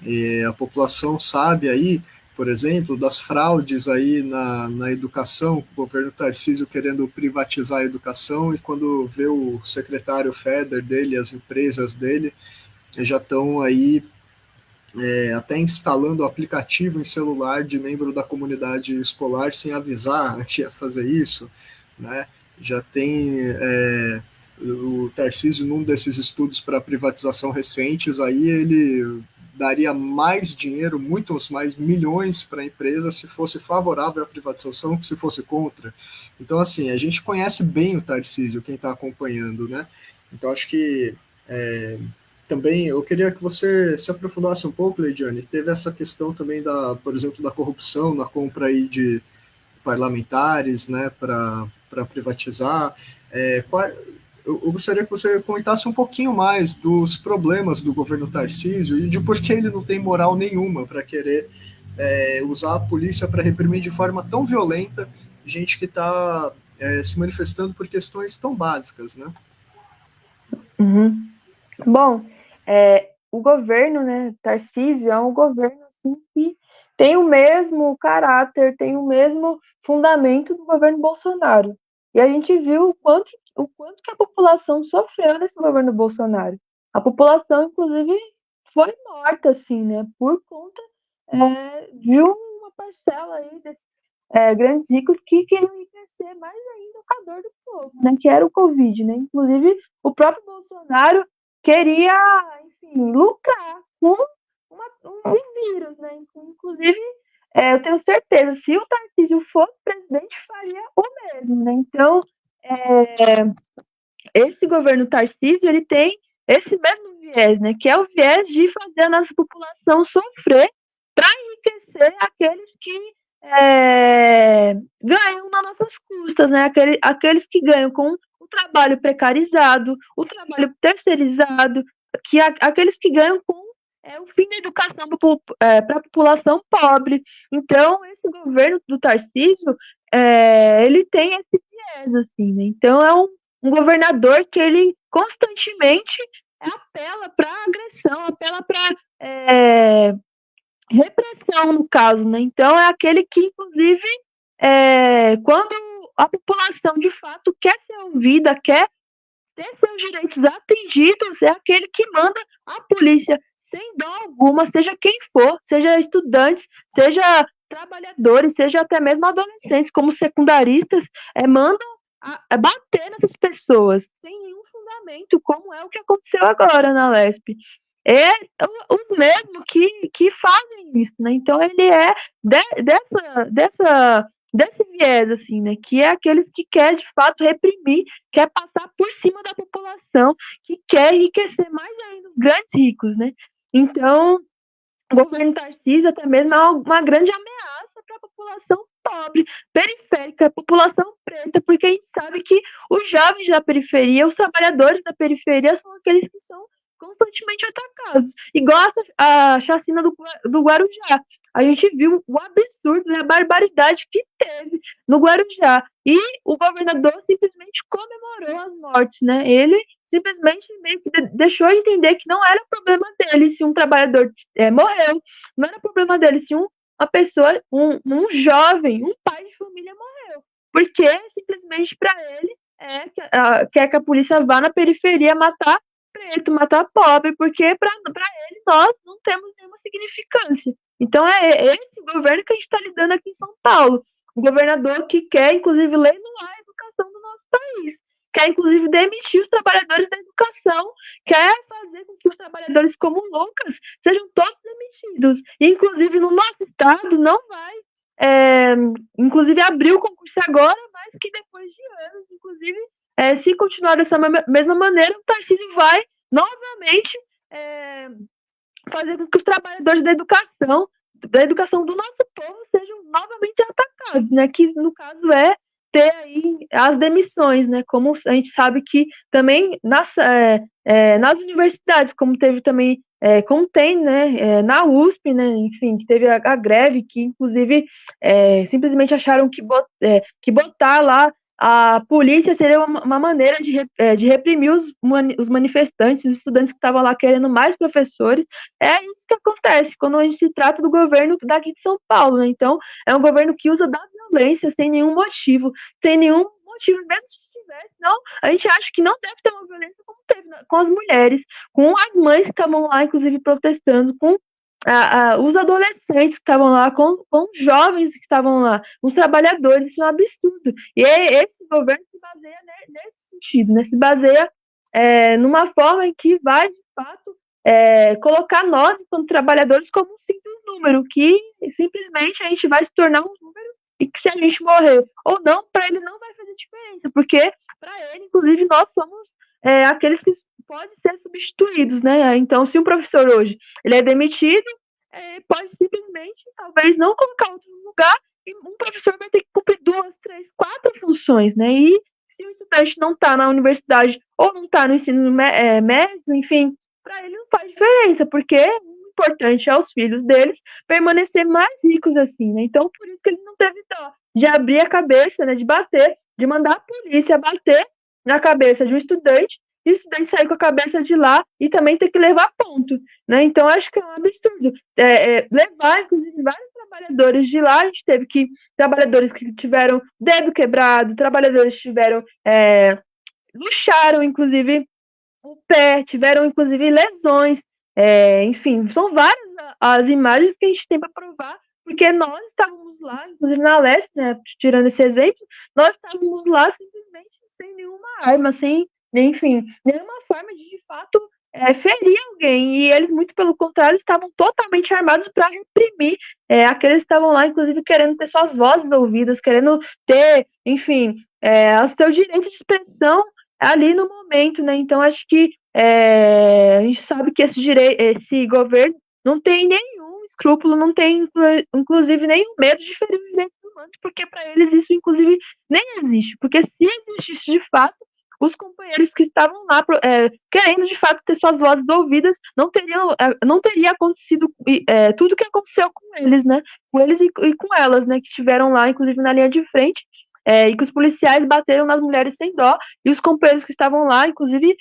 E a população sabe aí, por exemplo, das fraudes aí na educação, o governo Tarcísio querendo privatizar a educação e quando vê o secretário Feder dele, as empresas dele, já estão aí até instalando o aplicativo em celular de membro da comunidade escolar sem avisar que ia fazer isso, né? Já tem o Tarcísio, num desses estudos para privatização recentes, aí ele daria mais dinheiro, muitos mais milhões para a empresa se fosse favorável à privatização que se fosse contra. Então, assim, a gente conhece bem o Tarcísio, quem está acompanhando, né? Então, acho que também eu queria que você se aprofundasse um pouco, Leidiane. Teve essa questão também da, por exemplo, da corrupção na compra aí de parlamentares, né, para privatizar. Eu gostaria que você comentasse um pouquinho mais dos problemas do governo Tarcísio e de por que ele não tem moral nenhuma para querer usar a polícia para reprimir de forma tão violenta gente que está se manifestando por questões tão básicas, né? Uhum. Bom, o governo, né, Tarcísio, é um governo assim, que tem o mesmo caráter, tem o mesmo fundamento do governo Bolsonaro. E a gente viu o quanto que a população sofreu nesse governo Bolsonaro. A população, inclusive, foi morta, assim, né, por conta de uma parcela aí desses grandes ricos que queriam enriquecer mais ainda o dor do povo, né, que era o Covid, né. Inclusive, o próprio Bolsonaro queria, enfim, lucrar com um vírus, né. Inclusive, eu tenho certeza, se o Tarcísio fosse presidente, faria o mesmo, né. Então, esse governo Tarcísio, ele tem esse mesmo viés, né, que é o viés de fazer a nossa população sofrer para enriquecer aqueles que ganham nas nossas custas, né, aqueles que ganham com o trabalho precarizado, o trabalho terceirizado, aqueles que ganham com o fim da educação para a população pobre. Então, esse governo do Tarcísio, ele tem esse viés, assim, né? Então, é um governador que ele constantemente apela para agressão, apela para repressão, no caso, né? Então, é aquele que, inclusive, quando a população de fato quer ser ouvida, quer ter seus direitos atendidos, é aquele que manda a polícia sem dó alguma, seja quem for, seja estudantes, seja trabalhadores, seja até mesmo adolescentes, como secundaristas, mandam bater nessas pessoas sem nenhum fundamento, como é o que aconteceu agora na Lesp. É os mesmos que fazem isso, né? Então ele é desse viés, assim, né? Que é aqueles que quer de fato reprimir, quer passar por cima da população, que quer enriquecer mais ainda os grandes ricos, né? Então, o governo Tarcísio até mesmo é uma grande ameaça para a população pobre, periférica, a população preta, porque a gente sabe que os jovens da periferia, os trabalhadores da periferia são aqueles que são constantemente atacados. Igual a chacina do Guarujá. A gente viu o absurdo e a barbaridade que teve no Guarujá. E o governador simplesmente comemorou as mortes, né? Ele simplesmente meio que deixou entender que não era problema dele se um trabalhador morreu, não era problema dele se uma pessoa, um jovem, um pai de família morreu, porque simplesmente para ele quer que a polícia vá na periferia matar preto, matar pobre, porque para ele nós não temos nenhuma significância. Então é esse governo que a gente está lidando aqui em São Paulo, um governador que quer, inclusive, leiloar a educação do nosso país, quer, inclusive, demitir os trabalhadores da educação, quer fazer com que os trabalhadores como o Lucas sejam todos demitidos. E, inclusive, no nosso estado não vai, inclusive, abrir o concurso agora, mas que depois de anos, inclusive, se continuar dessa mesma maneira, o Tarcísio vai novamente fazer com que os trabalhadores da educação do nosso povo sejam novamente atacados, né? Que no caso é ter aí as demissões, né? Como a gente sabe que também nas universidades, como teve também, como tem, né? Na USP, né? Enfim, que teve a greve, que inclusive simplesmente acharam que botar lá a polícia seria uma maneira de reprimir os manifestantes, os estudantes que estavam lá querendo mais professores. É isso que acontece quando a gente se trata do governo daqui de São Paulo, né? Então, é um governo que usa da violência sem nenhum motivo, mesmo se tivesse, não, a gente acha que não deve ter uma violência como teve com as mulheres, com as mães que estavam lá, inclusive, protestando, com os adolescentes que estavam lá, com os jovens que estavam lá, os trabalhadores. Isso é um absurdo. E esse governo se baseia nesse sentido, né? Se baseia numa forma em que vai, de fato, colocar nós, como trabalhadores, como um simples número, que simplesmente a gente vai se tornar um número e que se a gente morrer ou não, para ele não vai fazer diferença, porque para ele, inclusive, nós somos aqueles que podem ser substituídos, né? Então, se um professor hoje ele é demitido, pode simplesmente, talvez, não colocar outro no lugar, e um professor vai ter que cumprir 2, 3, 4 funções, né? E se o estudante não está na universidade ou não está no ensino médio, enfim, para ele não faz diferença, porque o importante é os filhos deles permanecer mais ricos assim, né? Então, por isso que ele não teve dó de abrir a cabeça, né? De bater, de mandar a polícia bater na cabeça de um estudante, e o estudante sair com a cabeça de lá e também ter que levar ponto, né? Então, acho que é um absurdo levar, inclusive, vários trabalhadores de lá, a gente teve que trabalhadores que tiveram dedo quebrado, trabalhadores que tiveram luxaram, inclusive, o pé, tiveram, inclusive, lesões. Enfim, são várias as imagens que a gente tem para provar, porque nós estávamos lá, inclusive na Leste, né, tirando esse exemplo, nós estávamos lá simplesmente sem nenhuma arma, sem, enfim, nenhuma forma de fato, ferir alguém. E eles, muito pelo contrário, estavam totalmente armados para reprimir aqueles que estavam lá, inclusive, querendo ter suas vozes ouvidas, querendo ter, enfim, o seu direito de expressão ali no momento, né? Então, acho que a gente sabe que esse governo não tem nenhum escrúpulo, não tem, inclusive, nenhum medo de ferir os direitos humanos, porque para eles isso, inclusive, nem existe. Porque se existisse de fato, os companheiros que estavam lá querendo, de fato, ter suas vozes ouvidas, não teria acontecido tudo o que aconteceu com eles, né? Com eles e com elas, né? Que estiveram lá, inclusive, na linha de frente, e que os policiais bateram nas mulheres sem dó, e os companheiros que estavam lá, inclusive,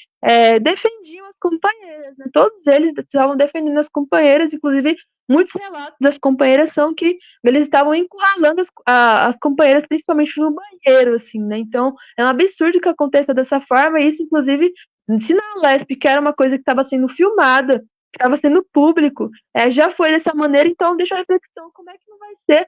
defendiam as companheiras, né? Todos eles estavam defendendo as companheiras, inclusive, muitos relatos das companheiras são que eles estavam encurralando as companheiras, principalmente no banheiro, assim, né? Então, é um absurdo que aconteça dessa forma, e isso, inclusive, se na Lesp, que era uma coisa que estava sendo filmada, que estava sendo público, já foi dessa maneira, então deixa a reflexão, como é que não vai ser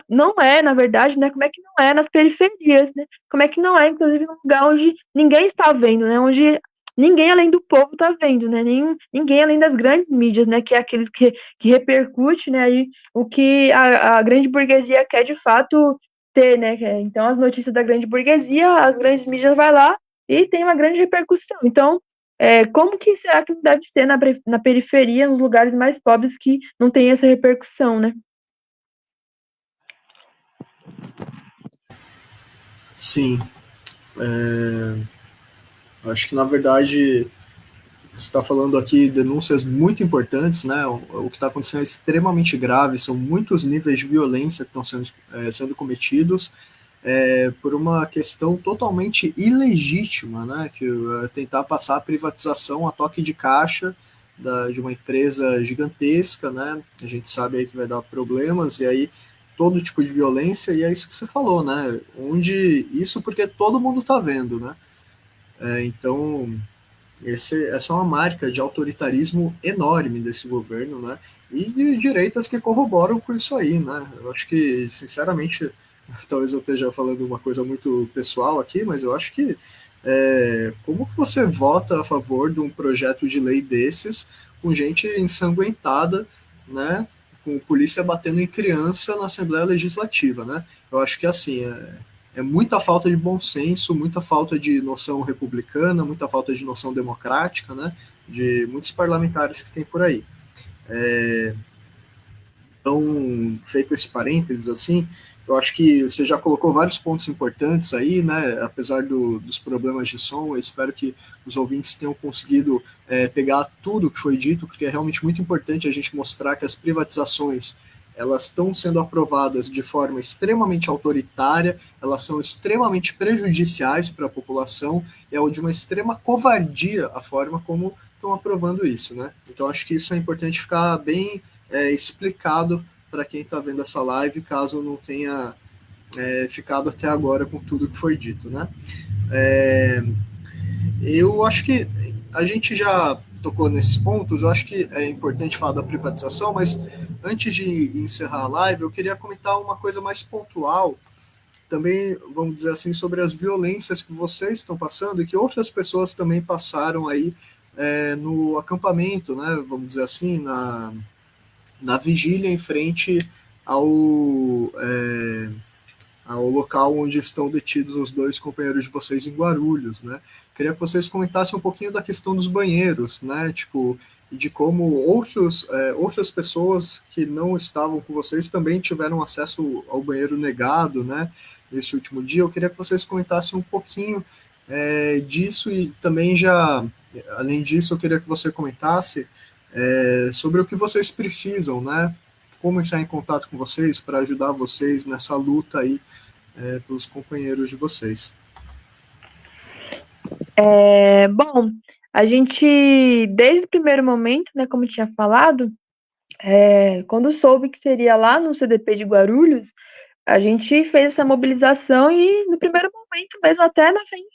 não é, na verdade, né? Como é que não é nas periferias, né? Como é que não é, inclusive, num lugar onde ninguém está vendo, né? Onde ninguém além do povo está vendo, né? Ninguém além das grandes mídias, né? Que é aqueles que repercute, né? Aí o que a grande burguesia quer de fato ter, né? Então, as notícias da grande burguesia, as grandes mídias vai lá e tem uma grande repercussão. Então, como que será que deve ser na periferia, nos lugares mais pobres que não tem essa repercussão, né? Sim, acho que na verdade você está falando aqui denúncias muito importantes, né? O que está acontecendo é extremamente grave, são muitos níveis de violência que estão sendo cometidos por uma questão totalmente ilegítima, né? Que é tentar passar a privatização a toque de caixa de uma empresa gigantesca, né? A gente sabe aí que vai dar problemas e aí todo tipo de violência e é isso que você falou, né? Onde isso porque todo mundo está vendo, né? Então essa é uma marca de autoritarismo enorme desse governo, né? E de direitas que corroboram com isso aí, né? Eu acho que, sinceramente, talvez eu esteja falando uma coisa muito pessoal aqui, mas eu acho que como que você vota a favor de um projeto de lei desses com gente ensanguentada, né? Com polícia batendo em criança na Assembleia Legislativa, né? Eu acho que assim é muita falta de bom senso, muita falta de noção republicana, muita falta de noção democrática, né? De muitos parlamentares que tem por aí. Então, feito esse parênteses assim, eu acho que você já colocou vários pontos importantes aí, né? Apesar dos problemas de som, eu espero que os ouvintes tenham conseguido pegar tudo que foi dito, porque é realmente muito importante a gente mostrar que as privatizações elas estão sendo aprovadas de forma extremamente autoritária, elas são extremamente prejudiciais para a população, é de uma extrema covardia a forma como estão aprovando isso, né? Então acho que isso é importante ficar bem explicado para quem está vendo essa live, caso não tenha ficado até agora com tudo que foi dito, né? Eu acho que a gente já tocou nesses pontos, eu acho que é importante falar da privatização, mas antes de encerrar a live, eu queria comentar uma coisa mais pontual, também, vamos dizer assim, sobre as violências que vocês estão passando e que outras pessoas também passaram aí no acampamento, né? Vamos dizer assim, na vigília em frente ao, ao local onde estão detidos os dois companheiros de vocês em Guarulhos, né? Queria que vocês comentassem um pouquinho da questão dos banheiros, né? Tipo, de como outras pessoas que não estavam com vocês também tiveram acesso ao banheiro negado, né? Nesse último dia, eu queria que vocês comentassem um pouquinho disso e também já, além disso, eu queria que você comentasse sobre o que vocês precisam, né? Como entrar em contato com vocês para ajudar vocês nessa luta aí pelos companheiros de vocês. Bom, a gente, desde o primeiro momento, né, como tinha falado, Quando soube que seria lá no CDP de Guarulhos, a gente fez essa mobilização e, no primeiro momento, mesmo até na frente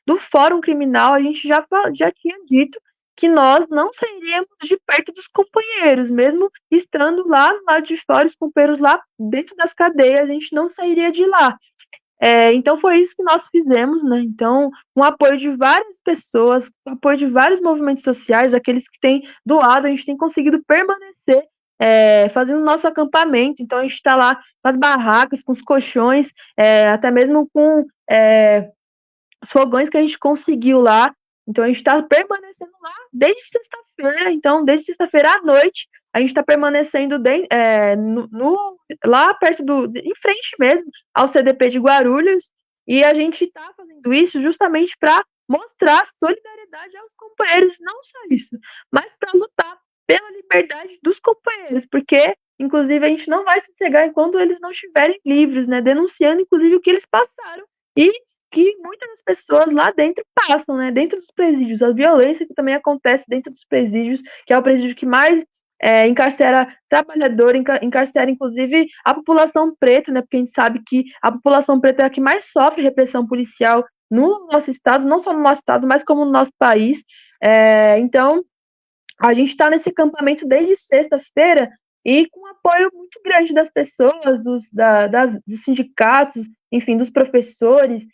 do Fórum Criminal, a gente já tinha dito que nós não sairíamos de perto dos companheiros, mesmo estando lá no lado de fora, os companheiros lá dentro das cadeias, a gente não sairia de lá. Então foi isso que nós fizemos, né? Então, com o apoio de várias pessoas, com o apoio de vários movimentos sociais, aqueles que têm doado, a gente tem conseguido permanecer fazendo nosso acampamento. Então, a gente está lá com as barracas, com os colchões, até mesmo com os fogões que a gente conseguiu lá. Então, a gente está permanecendo lá desde sexta-feira. Então, desde sexta-feira à noite, a gente está permanecendo lá perto em frente mesmo ao CDP de Guarulhos. E a gente está fazendo isso justamente para mostrar solidariedade aos companheiros, não só isso, mas para lutar pela liberdade dos companheiros, porque, inclusive, a gente não vai sossegar enquanto eles não estiverem livres, né? Denunciando, inclusive, o que eles passaram e que muitas das pessoas lá dentro passam, né? Dentro dos presídios, a violência que também acontece dentro dos presídios, que é o presídio que mais encarcera trabalhador, encarcera inclusive a população preta, né? Porque a gente sabe que a população preta é a que mais sofre repressão policial no nosso estado, não só no nosso estado, mas como no nosso país. Então, a gente está nesse acampamento desde sexta-feira e com apoio muito grande das pessoas, dos sindicatos, enfim, dos professores,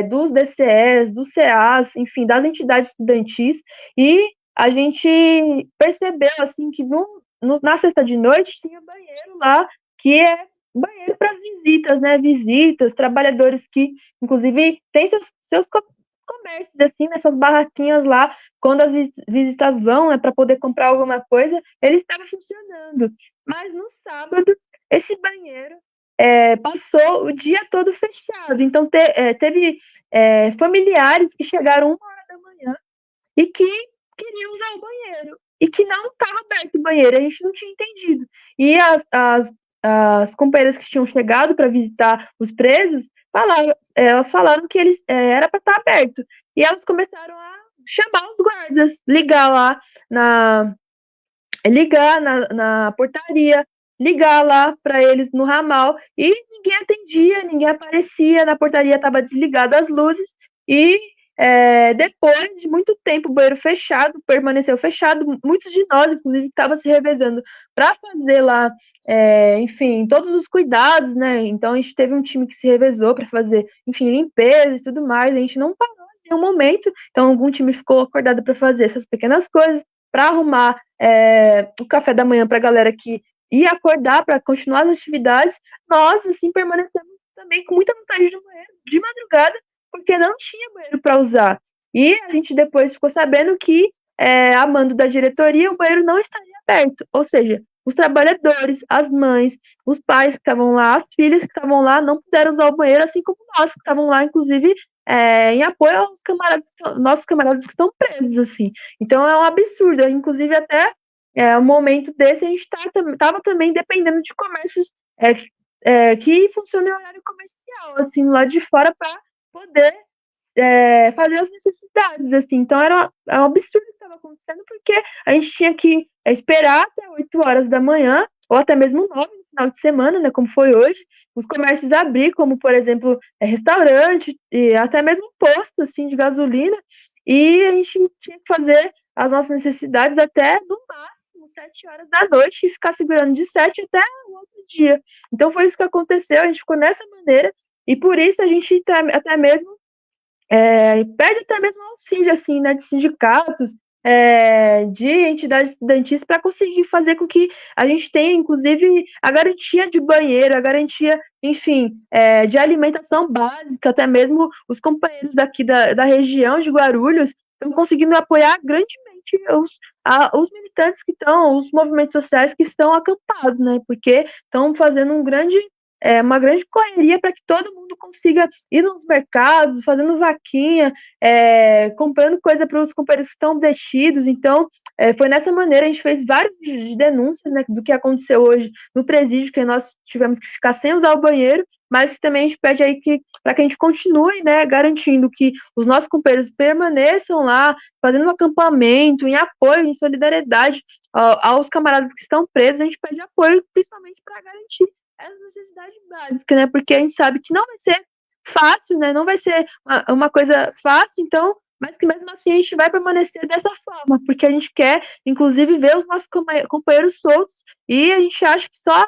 dos DCEs, dos CEAs, enfim, das entidades estudantis, e a gente percebeu, assim, que na sexta de noite tinha banheiro lá, que é banheiro para visitas, né, visitas, trabalhadores que, inclusive, têm seus comércios, assim, nessas barraquinhas lá, quando as visitas vão, né, para poder comprar alguma coisa, ele estava funcionando. Mas no sábado, esse banheiro passou o dia todo fechado. Então, teve familiares que chegaram 1 hora da manhã e que queriam usar o banheiro e que não estava aberto o banheiro, a gente não tinha entendido. E as companheiras que tinham chegado para visitar os presos, elas falaram que eles era para estar aberto. E elas começaram a chamar os guardas, ligar na portaria, ligar lá para eles no ramal, e ninguém atendia, ninguém aparecia, na portaria estava desligada as luzes, e depois de muito tempo o banheiro fechado, permaneceu fechado, muitos de nós, inclusive, estavam se revezando para fazer lá, enfim, todos os cuidados, né? Então a gente teve um time que se revezou para fazer, enfim, limpeza e tudo mais, a gente não parou em nenhum momento, então algum time ficou acordado para fazer essas pequenas coisas, para arrumar o café da manhã para a galera que ia acordar para continuar as atividades. Nós, assim, permanecemos também com muita vontade de banheiro de madrugada, porque não tinha banheiro para usar. E a gente depois ficou sabendo que, a mando da diretoria, o banheiro não estaria aberto. Ou seja, os trabalhadores, as mães, os pais que estavam lá, as filhas que estavam lá, não puderam usar o banheiro, assim como nós que estavam lá, inclusive, em apoio aos nossos camaradas que estão presos, assim. Então é um absurdo. Inclusive, até um momento desse, a gente estava também dependendo de comércios que funcionam em horário comercial, assim, lá de fora, para poder fazer as necessidades, assim. Então era um absurdo o que estava acontecendo, porque a gente tinha que esperar até 8 horas da manhã, ou até mesmo 9 no final de semana, né, como foi hoje, os comércios abrir, como, por exemplo, restaurante, e até mesmo posto, assim, de gasolina, e a gente tinha que fazer as nossas necessidades até, no máximo, 7 horas da noite, e ficar segurando de 7 até o outro dia. Então foi isso que aconteceu, a gente ficou nessa maneira, e por isso a gente até mesmo pede até mesmo auxílio, assim, né, de sindicatos, de entidades estudantis, para conseguir fazer com que a gente tenha, inclusive, a garantia de banheiro, a garantia, enfim, de alimentação básica. Até mesmo os companheiros daqui da região de Guarulhos estão conseguindo apoiar grandemente os militantes que estão, os movimentos sociais que estão acampados, né, porque estão fazendo uma grande correria para que todo mundo consiga ir nos mercados, fazendo vaquinha, comprando coisa para os companheiros que estão detidos. Então, foi nessa maneira, a gente fez vários vídeos de denúncias, né, do que aconteceu hoje no presídio, que nós tivemos que ficar sem usar o banheiro, mas também a gente pede aí para que a gente continue, né, garantindo que os nossos companheiros permaneçam lá, fazendo um acampamento, em apoio, em solidariedade aos camaradas que estão presos. A gente pede apoio, principalmente para garantir essa necessidade básica, né, porque a gente sabe que não vai ser fácil, né, não vai ser uma coisa fácil, então, mas que mesmo assim a gente vai permanecer dessa forma, porque a gente quer, inclusive, ver os nossos companheiros soltos, e a gente acha que só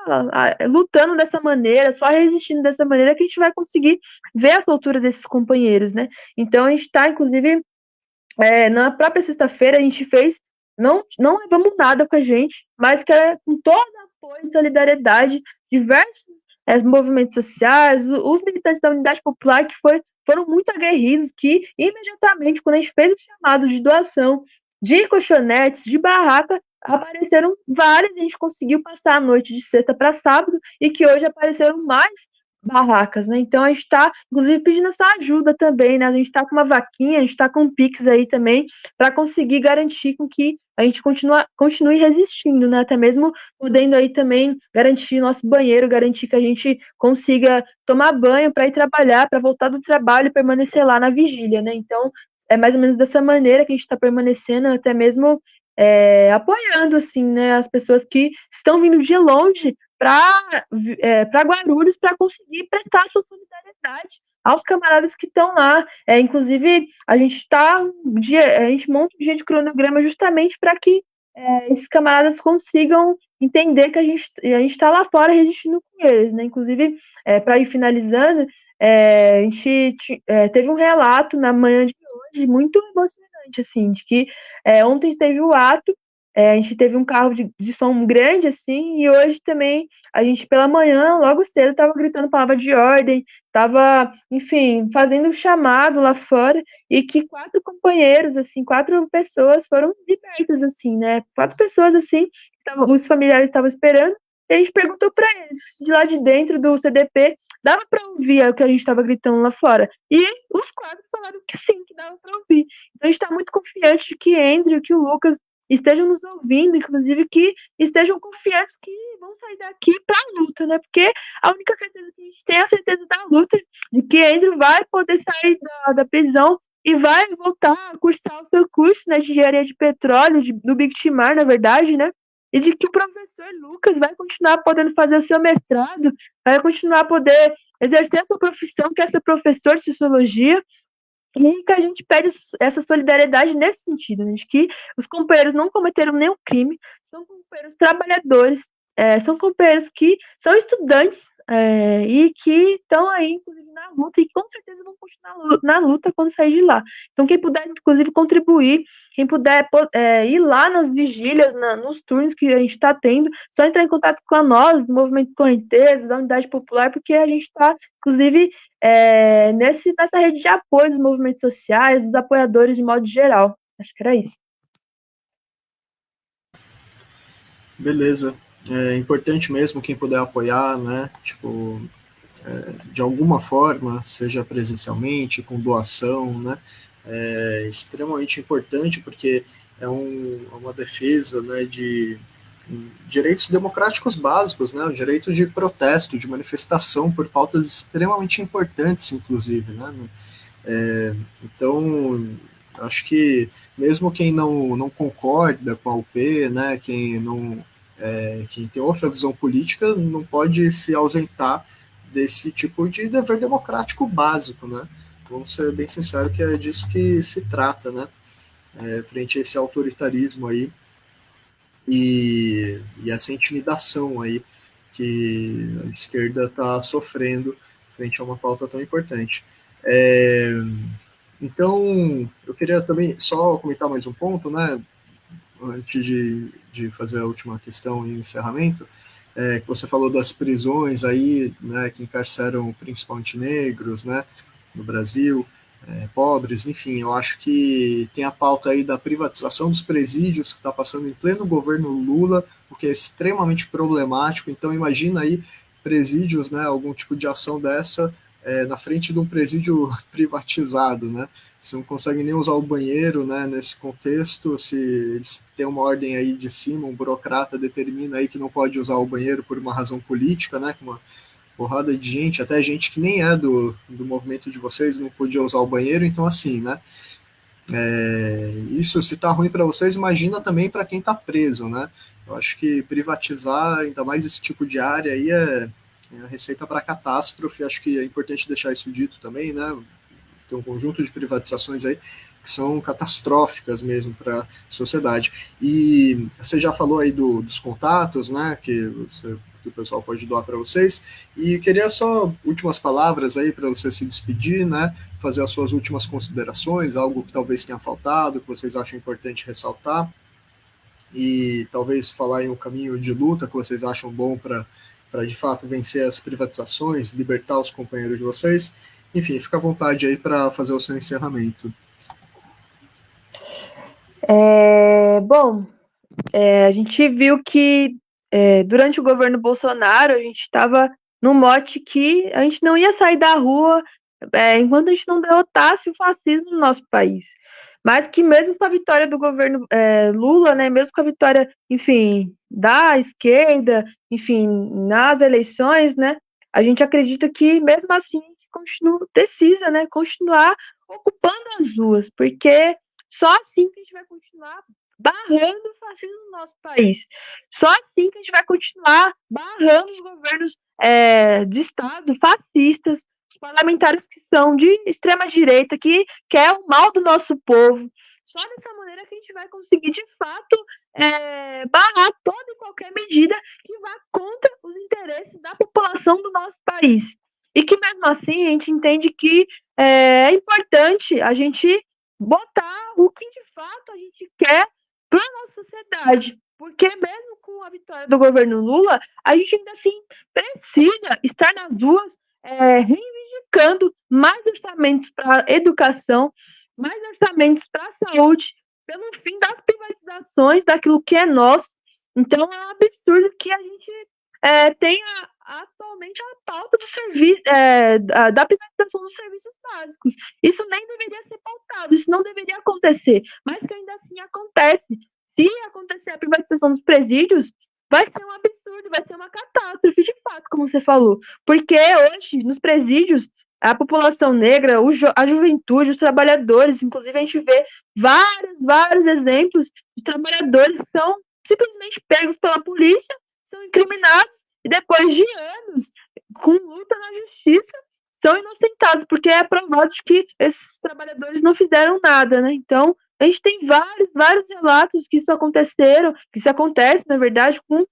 lutando dessa maneira, só resistindo dessa maneira, que a gente vai conseguir ver a soltura desses companheiros, né? Então a gente está, inclusive, na própria sexta-feira a gente fez, não levamos nada com a gente, mas que com todo apoio e solidariedade, diversos movimentos sociais, os militantes da Unidade Popular que foram muito aguerridos, que imediatamente, quando a gente fez o chamado de doação de colchonetes, de barraca, apareceram várias, e a gente conseguiu passar a noite de sexta para sábado, e que hoje apareceram mais barracas, né? Então a gente está, inclusive, pedindo essa ajuda também, né? A gente está com uma vaquinha, a gente está com um Pix aí também, para conseguir garantir com que a gente continue resistindo, né? Até mesmo podendo aí também garantir nosso banheiro, garantir que a gente consiga tomar banho para ir trabalhar, para voltar do trabalho e permanecer lá na vigília, né? Então é mais ou menos dessa maneira que a gente está permanecendo, até mesmo apoiando, assim, né, as pessoas que estão vindo de longe para Guarulhos para conseguir prestar sua solidariedade aos camaradas que estão lá. Inclusive, a gente monta um dia de cronograma justamente para que esses camaradas consigam entender que a gente está lá fora resistindo com eles, né? Inclusive, para ir finalizando, a gente teve um relato na manhã de hoje muito emocionante, assim, de que ontem teve o ato, a gente teve um carro de som grande, assim, e hoje também a gente, pela manhã, logo cedo, estava gritando palavra de ordem, estava, enfim, fazendo um chamado lá fora, e que 4 companheiros, assim, 4 pessoas foram libertas, assim, né? 4 pessoas, assim, os familiares estavam esperando, e a gente perguntou para eles, de lá de dentro do CDP, dava para ouvir o que a gente estava gritando lá fora. E os 4 falaram que sim, que dava para ouvir. Então a gente está muito confiante de que Andrew, que o Lucas estejam nos ouvindo, inclusive que estejam confiantes que vão sair daqui para a luta, né? Porque a única certeza que a gente tem é a certeza da luta, de que Andrew vai poder sair da prisão e vai voltar a cursar o seu curso, né, de engenharia de petróleo, do Big Timar, na verdade, né? E de que o professor Lucas vai continuar podendo fazer o seu mestrado, vai continuar a poder exercer a sua profissão, que é ser professor de sociologia, e que a gente pede essa solidariedade nesse sentido, né, de que os companheiros não cometeram nenhum crime, são companheiros trabalhadores, são companheiros que são estudantes e que estão aí, inclusive, na luta, e com certeza vão continuar na luta quando sair de lá. Então, quem puder, inclusive, contribuir, quem puder ir lá nas vigílias, nos turnos que a gente está tendo, só entrar em contato com nós, do Movimento Correnteza, da Unidade Popular, porque a gente está, inclusive, nessa rede de apoio dos movimentos sociais, dos apoiadores de modo geral. Acho que era isso. Beleza. É importante mesmo quem puder apoiar, né? Tipo, de alguma forma, seja presencialmente, com doação, né? É extremamente importante porque uma defesa, né, de direitos democráticos básicos, né? O direito de protesto, de manifestação por pautas extremamente importantes, inclusive, né? Então, acho que mesmo quem não concorda com a UP, né, quem tem outra visão política, não pode se ausentar desse tipo de dever democrático básico, né? Vamos ser bem sinceros que é disso que se trata, né? Frente a esse autoritarismo aí e essa intimidação aí que a esquerda está sofrendo frente a uma pauta tão importante. Então, eu queria também só comentar mais um ponto, né? Antes de fazer a última questão e encerramento, que você falou das prisões aí, né, que encarceram principalmente negros, né, no Brasil, pobres, enfim, eu acho que tem a pauta aí da privatização dos presídios que está passando em pleno governo Lula, o que é extremamente problemático. Então imagina aí presídios, né, algum tipo de ação dessa na frente de um presídio privatizado, né? Se não conseguem nem usar o banheiro, né, nesse contexto, se eles têm uma ordem aí de cima, um burocrata determina aí que não pode usar o banheiro por uma razão política, né, com uma porrada de gente, até gente que nem é do movimento de vocês, não podia usar o banheiro, então assim, né, isso se tá ruim para vocês, imagina também para quem tá preso, né, eu acho que privatizar, ainda mais esse tipo de área aí, é a receita para catástrofe, acho que é importante deixar isso dito também, né, tem um conjunto de privatizações aí que são catastróficas mesmo para a sociedade. E você já falou aí dos contatos, né, que o pessoal pode doar para vocês. E queria só últimas palavras aí para você se despedir, né, fazer as suas últimas considerações, algo que talvez tenha faltado, que vocês acham importante ressaltar, e talvez falar em um caminho de luta que vocês acham bom para de fato vencer as privatizações, libertar os companheiros de vocês. Enfim, fica à vontade aí para fazer o seu encerramento. Bom, a gente viu que durante o governo Bolsonaro a gente estava no mote que a gente não ia sair da rua enquanto a gente não derrotasse o fascismo no nosso país. Mas que mesmo com a vitória do governo Lula, né, mesmo com a vitória, enfim, da esquerda, enfim, nas eleições, né, a gente acredita que mesmo assim a gente precisa, né, continuar ocupando as ruas, porque só assim que a gente vai continuar barrando o fascismo no nosso país. Só assim que a gente vai continuar barrando os governos de Estado fascistas, os parlamentares que são de extrema direita, que quer o mal do nosso povo. Só dessa maneira que a gente vai conseguir, de fato, barrar toda e qualquer medida que vá contra os interesses da população do nosso país. E que, mesmo assim, a gente entende que é importante a gente botar o que, de fato, a gente quer para a nossa sociedade. Porque mesmo com a vitória do governo Lula, a gente ainda assim precisa estar nas ruas reivindicando mais orçamentos para a educação, mais orçamentos para a saúde, pelo fim das privatizações daquilo que é nosso. Então é um absurdo que a gente tenha atualmente a pauta do serviço, da privatização dos serviços básicos. Isso nem deveria ser pautado, isso não deveria acontecer, mas que ainda assim acontece. Se acontecer a privatização dos presídios, vai ser um absurdo, vai ser uma catástrofe, de fato, como você falou. Porque hoje, nos presídios, a população negra, a juventude, os trabalhadores, inclusive a gente vê vários exemplos de trabalhadores que são simplesmente pegos pela polícia, são incriminados, e depois de anos, com luta na justiça, são inocentados, porque é provado que esses trabalhadores não fizeram nada, né? Então, a gente tem vários relatos que isso aconteceram, que isso acontece, na verdade, com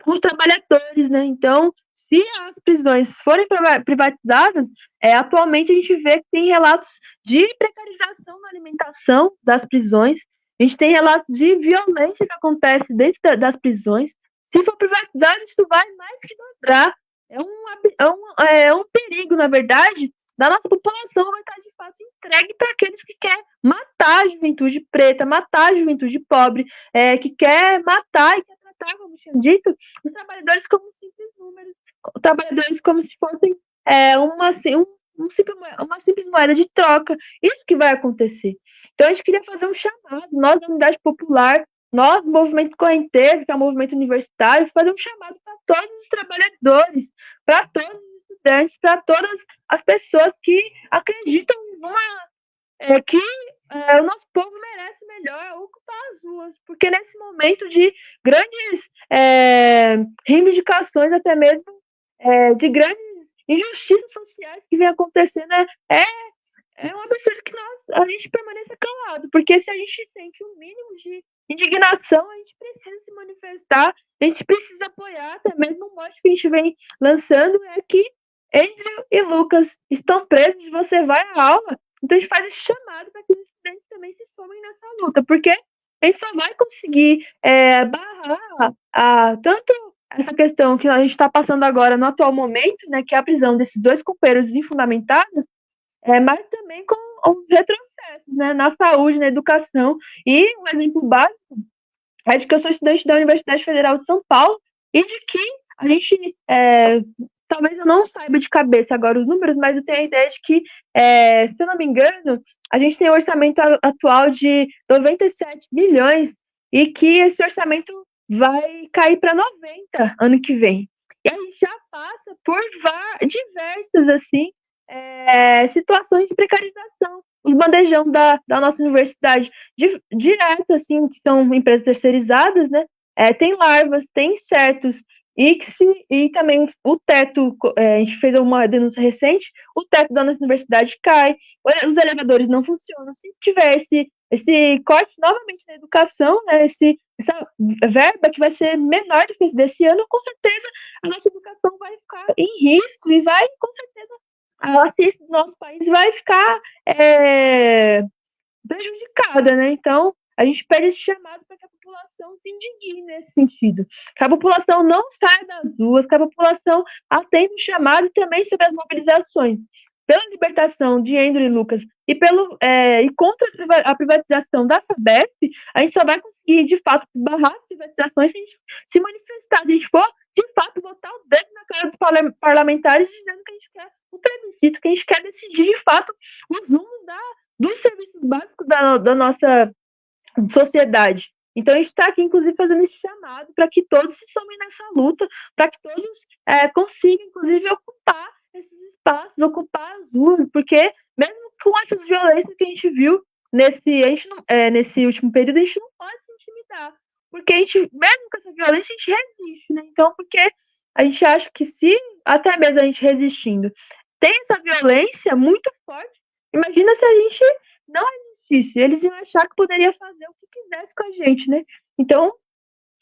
os trabalhadores, né? Então, se as prisões forem privatizadas, atualmente a gente vê que tem relatos de precarização na alimentação das prisões, a gente tem relatos de violência que acontece dentro das prisões. Se for privatizado, isso vai mais que dobrar. É um perigo, na verdade, da nossa população vai estar de fato entregue para aqueles que querem matar a juventude preta, matar a juventude pobre, que quer matar e quer tratar, como tinha dito, os trabalhadores como simples números, trabalhadores como se fossem uma simples moeda de troca. Isso que vai acontecer. Então a gente queria fazer um chamado, nós da Unidade Popular, nós do Movimento Correnteza, que é o movimento universitário, fazer um chamado para todos os trabalhadores, para todos os estudantes, para todas as pessoas que acreditam que o nosso povo merece melhor ocupar as ruas, porque nesse momento de grandes reivindicações, até mesmo de grandes injustiças sociais que vem acontecendo, é um absurdo que a gente permaneça calado, porque se a gente sente um mínimo de indignação, a gente precisa se manifestar, a gente precisa apoiar, até mesmo o mote que a gente vem lançando é que Andrew e Lucas estão presos e você vai à aula. Então a gente faz esse chamado para que os estudantes também se somem nessa luta, porque a gente só vai conseguir barrar tanto essa questão que a gente está passando agora no atual momento, né, que é a prisão desses dois companheiros infundamentados, mas também com os retrocessos, né, na saúde, na educação. E um exemplo básico é de que eu sou estudante da Universidade Federal de São Paulo e de que a gente talvez eu não saiba de cabeça agora os números, mas eu tenho a ideia de que, se eu não me engano, a gente tem um orçamento atual de 97 bilhões e que esse orçamento vai cair para 90 ano que vem. E a gente já passa por diversas assim situações de precarização. Os bandejão da nossa universidade, direto, assim, que são empresas terceirizadas, né? Tem larvas, tem insetos, e também o teto, a gente fez uma denúncia recente, o teto da nossa universidade cai, os elevadores não funcionam. Se tiver esse corte novamente na educação, né, essa verba que vai ser menor do que esse desse ano, com certeza a nossa educação vai ficar em risco e vai, com certeza, a assistência do nosso país vai ficar prejudicada, né? Então, a gente pede esse chamado para que a população se indigne nesse sentido, que a população não saia das ruas, que a população atenda o chamado e também sobre as mobilizações pela libertação de Andrew e Lucas e contra a privatização da Sabesp, a gente só vai conseguir, de fato, barrar as privatizações se a gente se manifestar, se a gente for, de fato, botar o dedo na cara dos parlamentares dizendo que a gente quer o plebiscito, que a gente quer decidir, de fato, os rumos dos serviços básicos da nossa sociedade. Então, a gente está aqui, inclusive, fazendo esse chamado para que todos se somem nessa luta, para que todos consigam, inclusive, ocupar esses espaços, ocupar as ruas, porque mesmo com essas violências que a gente viu nesse último período, a gente não pode se intimidar, porque a gente, mesmo com essa violência, a gente resiste, né? Então, porque a gente acha que se até mesmo a gente resistindo tem essa violência muito forte, imagina se a gente não existisse. Eles iam achar que poderia fazer o que quisesse com a gente, né? Então,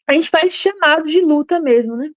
a gente faz chamado de luta mesmo, né?